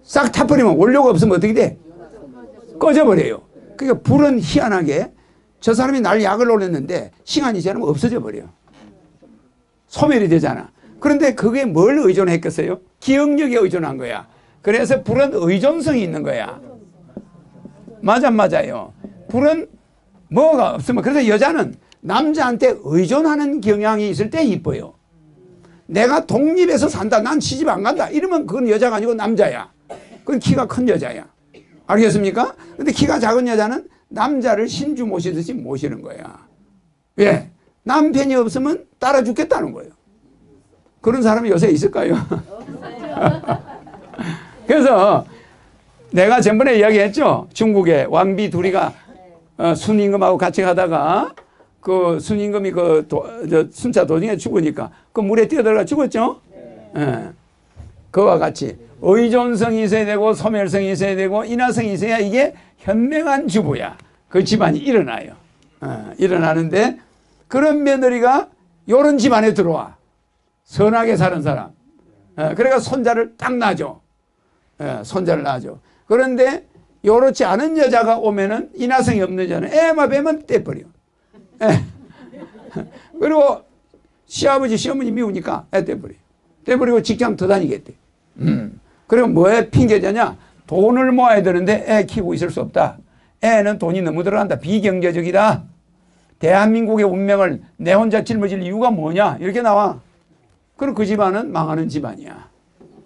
싹 타버리면 원료가 없으면 어떻게 돼? 꺼져버려요. 그러니까 불은 희한하게 저 사람이 날 약을 올렸는데 시간이 지나면 없어져 버려. 소멸이 되잖아. 그런데 그게 뭘 의존했겠어요? 기억력에 의존한 거야. 그래서 불은 의존성이 있는 거야. 맞아요. 불은 뭐가 없으면, 그래서 여자는 남자한테 의존하는 경향이 있을 때 이뻐요. 내가 독립해서 산다, 난 시집 안 간다, 이러면 그건 여자가 아니고 남자야. 그건 키가 큰 여자야. 알겠습니까? 근데 키가 작은 여자는 남자를 신주 모시듯이 모시는 거야. 왜? 남편이 없으면 따라 죽겠다는 거예요. 그런 사람이 요새 있을까요? 그래서 내가 전번에 이야기했죠. 중국에 왕비 둘이가 순임금하고 같이 가다가 그 순임금이 순차 도중에 죽으니까 그 물에 뛰어들어가 죽었죠. 예. 그와 같이 의존성이 있어야 되고 소멸성이 있어야 되고 인화성이 있어야 이게 현명한 주부야. 그 집안이 일어나요. 일어나는데 그런 며느리가 요런 집안에 들어와. 선하게 사는 사람. 그러니까 손자를 딱 낳아줘. 손자를 낳아줘. 그런데 요렇지 않은 여자가 오면은 인화성이 없는 여자는 애만 뵈면 떼버려. 그리고 시아버지 시어머니 미우니까 애 떼버려. 떼버리고 직장 더 다니겠대. 그리고 뭐에 핑계자냐? 돈을 모아야 되는데 애 키우고 있을 수 없다. 애는 돈이 너무 들어간다. 비경제적이다. 대한민국의 운명을 내 혼자 짊어질 이유가 뭐냐? 이렇게 나와. 그럼 그 집안은 망하는 집안이야.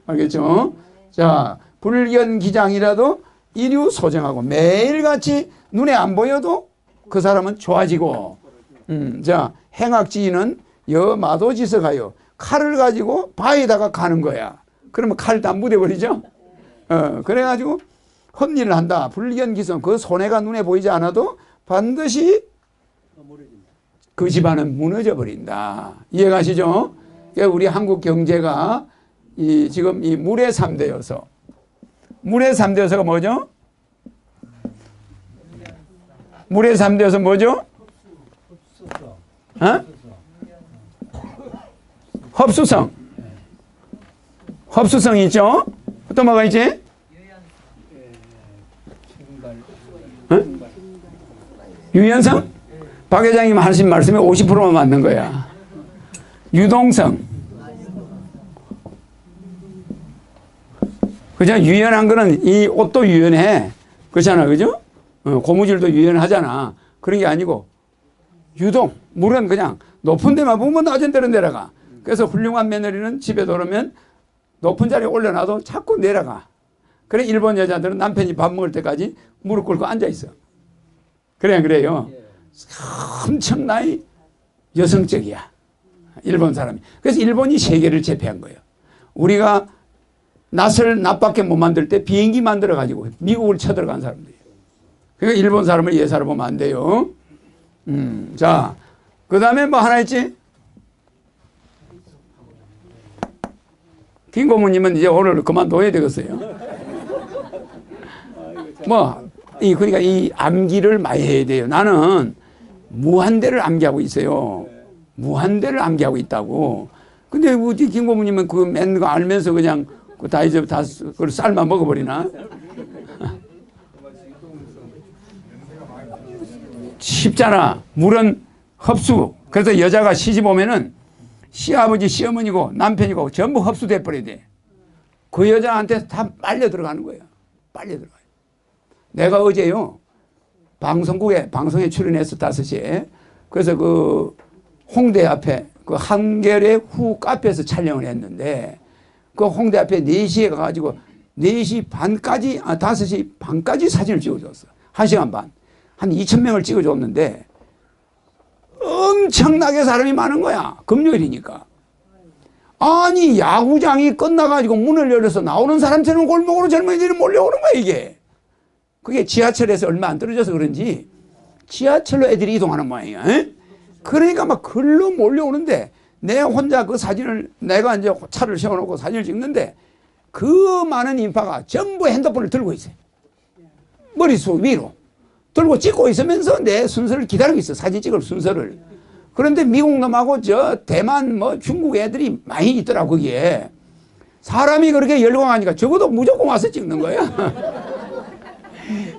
알겠죠? 자, 불견기장이라도 이류 소정하고 매일같이 눈에 안 보여도 그 사람은 좋아지고. 자, 행악지인은 여마도지서 가요. 칼을 가지고 바에다가 가는 거야. 그러면 칼 다 묻어버리죠? 그래가지고 헛일을 한다. 불견기성. 그 손해가 눈에 보이지 않아도 반드시 그 집안은 무너져 버린다. 이해가시죠? 우리 한국 경제가 지금 이 물의 3대 요소. 물의 3대 요소가 뭐죠? 물의 3대 요소 뭐죠? 흡수성. 흡수성이 있죠? 또 뭐가 있지? 유연성? 박 회장님 하신 말씀에 50%만 맞는 거야. 유동성. 그죠? 유연한 거는 이 옷도 유연해. 그렇잖아. 그죠? 고무줄도 유연하잖아. 그런 게 아니고 유동. 물은 그냥 높은 데만 보면 낮은 데로 내려가. 그래서 훌륭한 며느리는 집에 들어오면 높은 자리에 올려놔도 자꾸 내려가. 그래 일본 여자들은 남편이 밥 먹을 때까지 무릎 꿇고 앉아있어. 그래요. 엄청나게 여성적이야. 일본 사람이. 그래서 일본이 세계를 제패한 거예요. 우리가 낫을 낫밖에 못 만들 때 비행기 만들어가지고 미국을 쳐들어간 사람들이에요. 그러니까 일본 사람을 예사로 보면 안 돼요. 자, 그 다음에 뭐 하나 있지? 김 고모님은 이제 오늘 그만둬야 되겠어요. 그러니까 이 암기를 많이 해야 돼요. 나는 무한대를 암기하고 있어요. 무한대를 암기하고 있다고. 근데 어디 김고모님은 그 맨 거 알면서 그냥 다 이제 다 그걸 삶아 먹어버리나? 쉽잖아. 물은 흡수. 그래서 여자가 시집 오면은 시아버지, 시어머니고 남편이고 전부 흡수돼 버려야 돼. 그 여자한테 다 빨려 들어가는 거야. 빨려 들어가요. 내가 어제요, 방송에 출연해서 5시에. 그래서 그 홍대 앞에 그 한겨레 후 카페에서 촬영을 했는데, 그 홍대 앞에 4시에 가가지고 4시 반까지, 5시 반까지 사진을 찍어줬어. 1시간 반. 한 2,000명을 찍어줬는데, 엄청나게 사람이 많은 거야. 금요일이니까. 아니, 야구장이 끝나가지고 문을 열어서 나오는 사람처럼 골목으로 젊은이들이 몰려오는 거야, 이게. 그게 지하철에서 얼마 안 떨어져서 그런지 지하철로 애들이 이동하는 모양이야. 에? 그러니까 막 글로 몰려오는데, 내 혼자 그 사진을, 내가 이제 차를 세워놓고 사진을 찍는데, 그 많은 인파가 전부 핸드폰을 들고 있어요. 머릿속 위로 들고 찍고 있으면서 내 순서를 기다리고 있어. 사진 찍을 순서를. 그런데 미국 놈하고 저 대만 뭐 중국 애들이 많이 있더라고. 거기에 사람이 그렇게 열광하니까 적어도 무조건 와서 찍는 거야.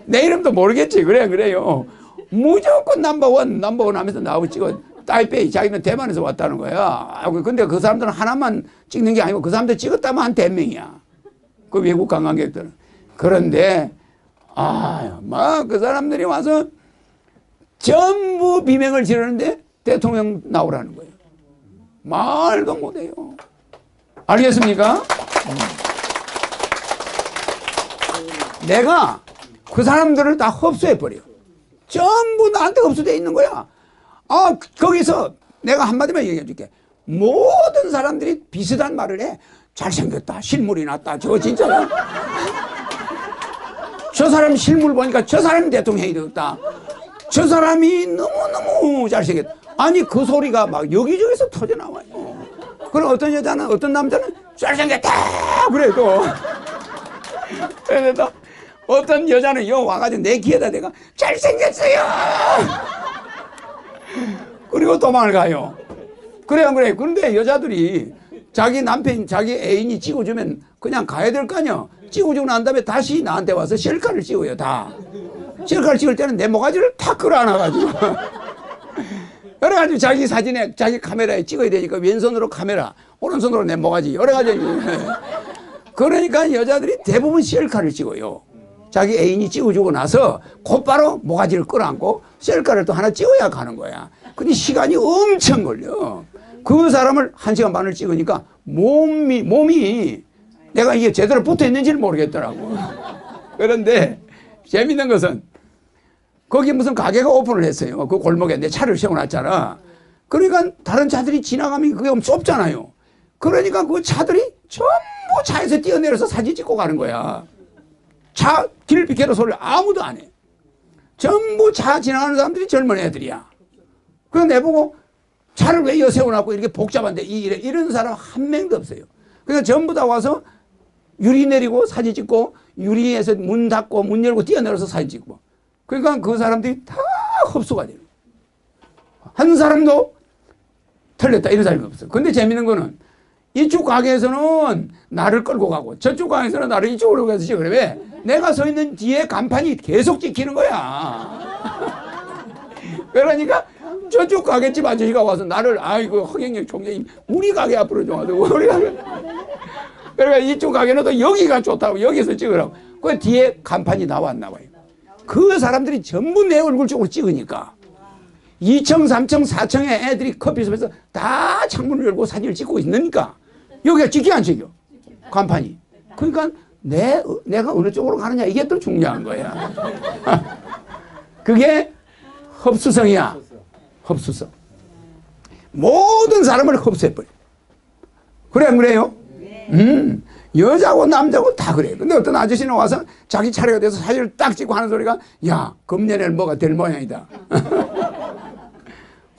내 이름도 모르겠지. 그래요. 무조건 넘버원 하면서 나하고 찍어. 타이페이, 자기는 대만에서 왔다는 거야. 근데 그 사람들은 하나만 찍는 게 아니고 그 사람들 찍었다면 한 100명이야. 그 외국 관광객들은. 그런데 막 그 사람들이 와서 전부 비명을 지르는데 대통령 나오라는 거예요. 말도 못해요. 알겠습니까? 내가 그 사람들을 다 흡수해버려. 전부 나한테 흡수되어 있는 거야. 거기서 내가 한마디만 얘기해 줄게. 모든 사람들이 비슷한 말을 해. 잘생겼다, 실물이 낫다, 저거 진짜. 저 사람 실물 보니까 저 사람이 대통령이 되었다. 저 사람이 너무너무 잘생겼다. 아니, 그 소리가 막 여기저기서 터져나와요. 그럼 어떤 여자는, 어떤 남자는 잘생겼다! 그래도. 그래도 어떤 여자는 여 와가지고 내 귀에다 내가 잘생겼어요! 그리고 도망을 가요. 그래, 안 그래? 그런데 여자들이 자기 남편, 자기 애인이 찍어주면 그냥 가야 될 거 아니야. 찍어주고 난 다음에 다시 나한테 와서 셀카를 찍어요, 다. 셀카를 찍을 때는 내 모가지를 탁 끌어안아가지고. 그래가지고 자기 사진에, 자기 카메라에 찍어야 되니까 왼손으로 카메라, 오른손으로 내 모가지, 여러가지고. 그러니까 여자들이 대부분 셀카를 찍어요. 자기 애인이 찍어주고 나서 곧바로 모가지를 끌어안고 셀카를 또 하나 찍어야 가는 거야. 근데 시간이 엄청 걸려. 그 사람을 1시간 반을 찍으니까 몸이 내가 이게 제대로 붙어 있는지를 모르겠더라고. 그런데 재밌는 것은 거기 무슨 가게가 오픈을 했어요. 그 골목에 내 차를 세워놨잖아. 그러니까 다른 차들이 지나가면 그게 엄청 좁잖아요. 그러니까 그 차들이 전부 차에서 뛰어내려서 사진 찍고 가는 거야. 차 길 비켜라 소리를 아무도 안 해. 전부 차 지나가는 사람들이 젊은 애들이야. 그래서 내보고 차를 왜 여기 세워놨고 이렇게 복잡한데 이런 사람 한 명도 없어요. 그러니까 전부 다 와서 유리 내리고 사진 찍고 유리에서 문 닫고 문 열고 뛰어내려서 사진 찍고. 그러니까 그 사람들이 다 흡수가 돼요. 한 사람도 틀렸다 이런 사람이 없어요. 근데 재밌는 거는 이쪽 가게에서는 나를 끌고 가고 저쪽 가게에서는 나를 이쪽으로 가서 찍으래. 왜? 내가 서 있는 뒤에 간판이 계속 찍히는 거야. 그러니까 저쪽 가게집 아저씨가 와서 나를 아이고 허경영 총장님 우리 가게 앞으로 좀 와서 우리 가게. 그러니까 이쪽 가게는 또 여기가 좋다고 여기서 찍으라고. 그 뒤에 간판이 나왔나 봐요. 그 사람들이 전부 내 얼굴 쪽으로 찍으니까 2층, 3층, 4층에 애들이 커피숍에서 다 창문을 열고 사진을 찍고 있으니까 여기가 찍혀 안 찍혀? 간판이. 그러니까 내가 어느 쪽으로 가느냐 이게 또 중요한 거야. 그게 흡수성이야. 흡수성. 모든 사람을 흡수해버려. 그래 안 그래요? 여자고 남자고 다 그래. 근데 어떤 아저씨는 와서 자기 차례가 돼서 사진을 딱 찍고 하는 소리가 야 금년에는 뭐가 될 모양이다.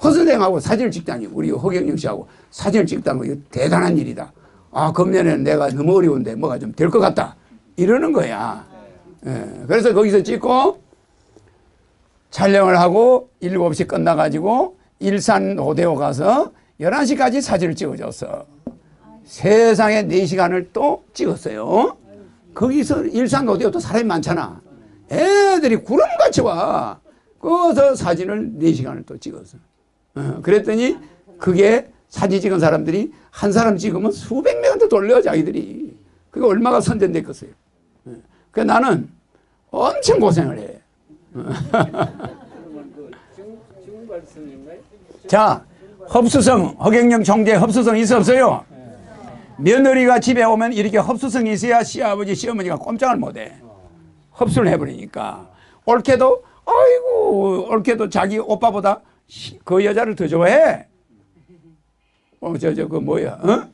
허선생하고 사진을 찍다니 우리 허경영 씨하고 사진을 찍다는 거 이거 대단한 일이다. 아 금년에는 내가 너무 어려운데 뭐가 좀 될 것 같다 이러는 거야. 예, 그래서 거기서 찍고 촬영을 하고 7시 끝나가지고 일산 로데오 가서 11시까지 사진을 찍어줬어. 세상에 4시간을 또 찍었어요. 거기서 일산 로데오도 사람이 많잖아. 애들이 구름같이 와. 거기서 사진을 4시간을 또 찍었어. 그랬더니 그게 사진 찍은 사람들이 한 사람 찍으면 수백 명한테 돌려 자기들이. 그게 얼마가 선전됐겠어요. 그 나는 엄청 고생을 해. 자, 흡수성, 허경영 총재 흡수성 있어 없어요? 며느리가 집에 오면 이렇게 흡수성이 있어야 시아버지, 시어머니가 꼼짝을 못해. 흡수를 해버리니까. 옳게도, 아이고, 옳게도 자기 오빠보다 그 여자를 더 좋아해. 그 뭐야,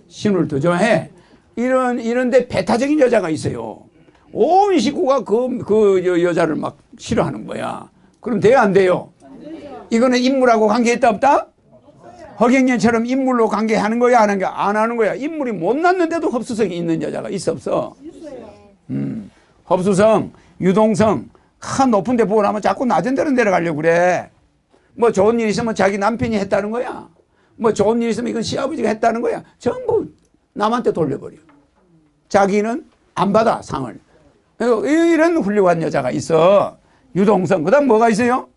신우를 더 좋아해. 이런데 배타적인 여자가 있어요. 온 식구가 그 여자를 막 싫어하는 거야. 그럼 돼요, 안 돼요? 이거는 인물하고 관계있다, 없다? 허경영처럼 인물로 관계하는 거야, 안 하는 거야? 인물이 못 났는데도 흡수성이 있는 여자가 있어, 없어? 흡수성, 유동성, 높은 데 보고 나면 자꾸 낮은 데로 내려가려고 그래. 뭐 좋은 일 있으면 자기 남편이 했다는 거야. 뭐 좋은 일 있으면 이건 시아버지가 했다는 거야. 전부 남한테 돌려버려. 자기는 안 받아, 상을. 이런 훌륭한 여자가 있어. 유동성. 그 다음 뭐가 있어요?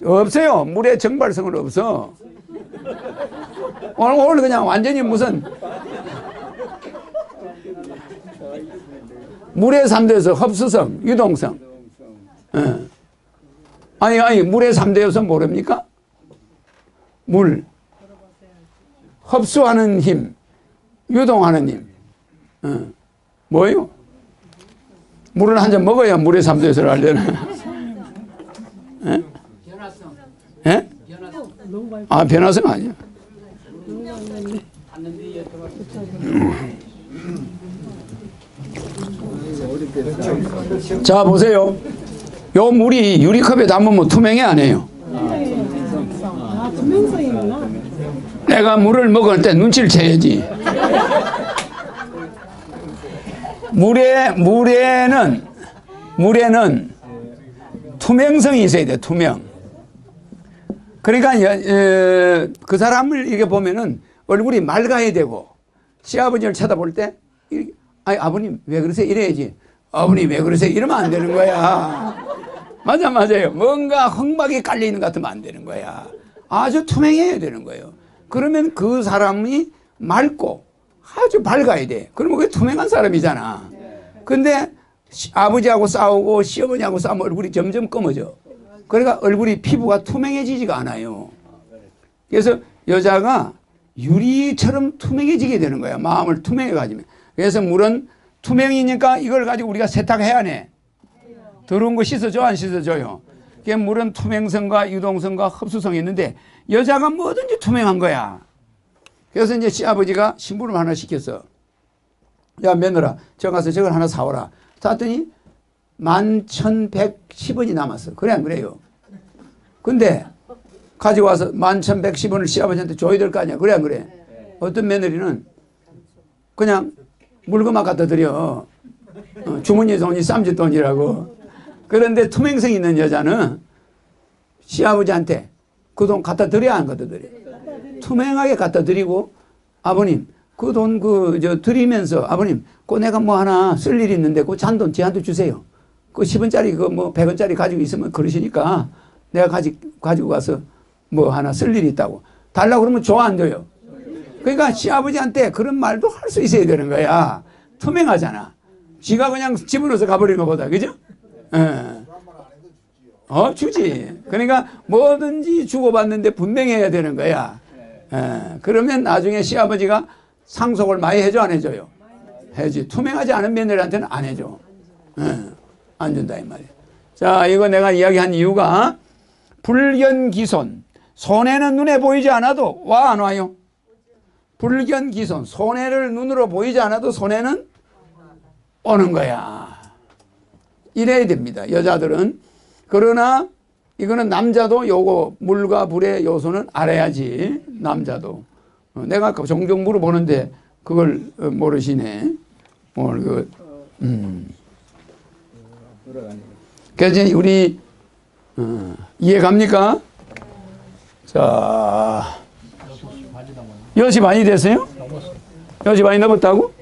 없어요. 물의 정발성은 없어. 오늘 그냥 완전히 무슨 물의 3대에서 흡수성, 유동성. 아니 물의 3대에서 모릅니까? 물, 흡수하는 힘, 유동하는 힘. 뭐예요? 물을 한 잔 먹어야 물의 3대에서를 알려나. 예? 아, 변화성 아니야. 자, 보세요. 요 물이 유리컵에 담으면 투명해, 안 해요? 내가 물을 먹을 때 눈치를 채야지. 물에는 투명성이 있어야 돼, 투명. 그러니까 그 사람을 이렇게 보면은 얼굴이 맑아야 되고, 시아버지를 쳐다볼 때 아니, 아버님 왜 그러세요? 이래야지. 아버님 왜 그러세요? 이러면 안 되는 거야. 맞아요. 뭔가 흙막이 깔려있는 것 같으면 안 되는 거야. 아주 투명해야 되는 거예요. 그러면 그 사람이 맑고 아주 밝아야 돼. 그러면 그게 투명한 사람이잖아. 근데 아버지하고 싸우고 시어머니하고 싸우면 얼굴이 점점 검어져. 그러니까 얼굴이 피부가 투명해지지가 않아요. 그래서 여자가 유리처럼 투명해지게 되는 거야. 마음을 투명해가지면. 그래서 물은 투명이니까 이걸 가지고 우리가 세탁해야 하네. 더러운 거 씻어줘, 안 씻어줘요? 그게 물은 투명성과 유동성과 흡수성이 있는데 여자가 뭐든지 투명한 거야. 그래서 이제 시아버지가 심부름 하나 시켰어. 야, 며느라, 저 가서 저걸 하나 사오라. 샀더니 11,110원이 남았어. 그래, 안 그래요? 근데 가지고 와서 11,110원을 시아버지한테 줘야 될 거 아니야. 그래, 안 그래? 어떤 며느리는 그냥 물건만 갖다 드려. 주머니 돈이 쌈짓 돈이라고. 그런데 투명성 있는 여자는 시아버지한테 그 돈 갖다 드려야 안 갖다 드려. 투명하게 갖다 드리고, 아버님 그 돈 드리면서 아버님 그 내가 뭐 하나 쓸 일이 있는데 그 잔돈 저한테 주세요. 그 10원짜리 그 뭐 100원짜리 가지고 있으면 그러시니까 내가 가지고 가서 뭐 하나 쓸 일이 있다고 달라고 그러면 줘, 안 줘요? 그러니까 시아버지한테 그런 말도 할 수 있어야 되는 거야. 투명하잖아. 지가 그냥 집어넣어서 가버리는 것보다, 그죠? 주지. 그러니까 뭐든지 주고받는데 분명해야 되는 거야. 그러면 나중에 시아버지가 상속을 많이 해줘, 안 해줘요? 해지. 투명하지 않은 며느리한테는 안 해줘. 안 준다, 이 말이야. 자, 이거 내가 이야기한 이유가 불견기손. 손해는 눈에 보이지 않아도 와, 안 와요? 불견기손. 손해를 눈으로 보이지 않아도 손해는 오는 거야. 이래야 됩니다, 여자들은. 그러나 이거는 남자도 요거 물과 불의 요소는 알아야지. 남자도. 내가 종종 물어보는데 그걸 모르시네. 오늘 그래서 우리 이해 갑니까? 자, 6시 반이 됐어요? 6시 반이 넘었다고?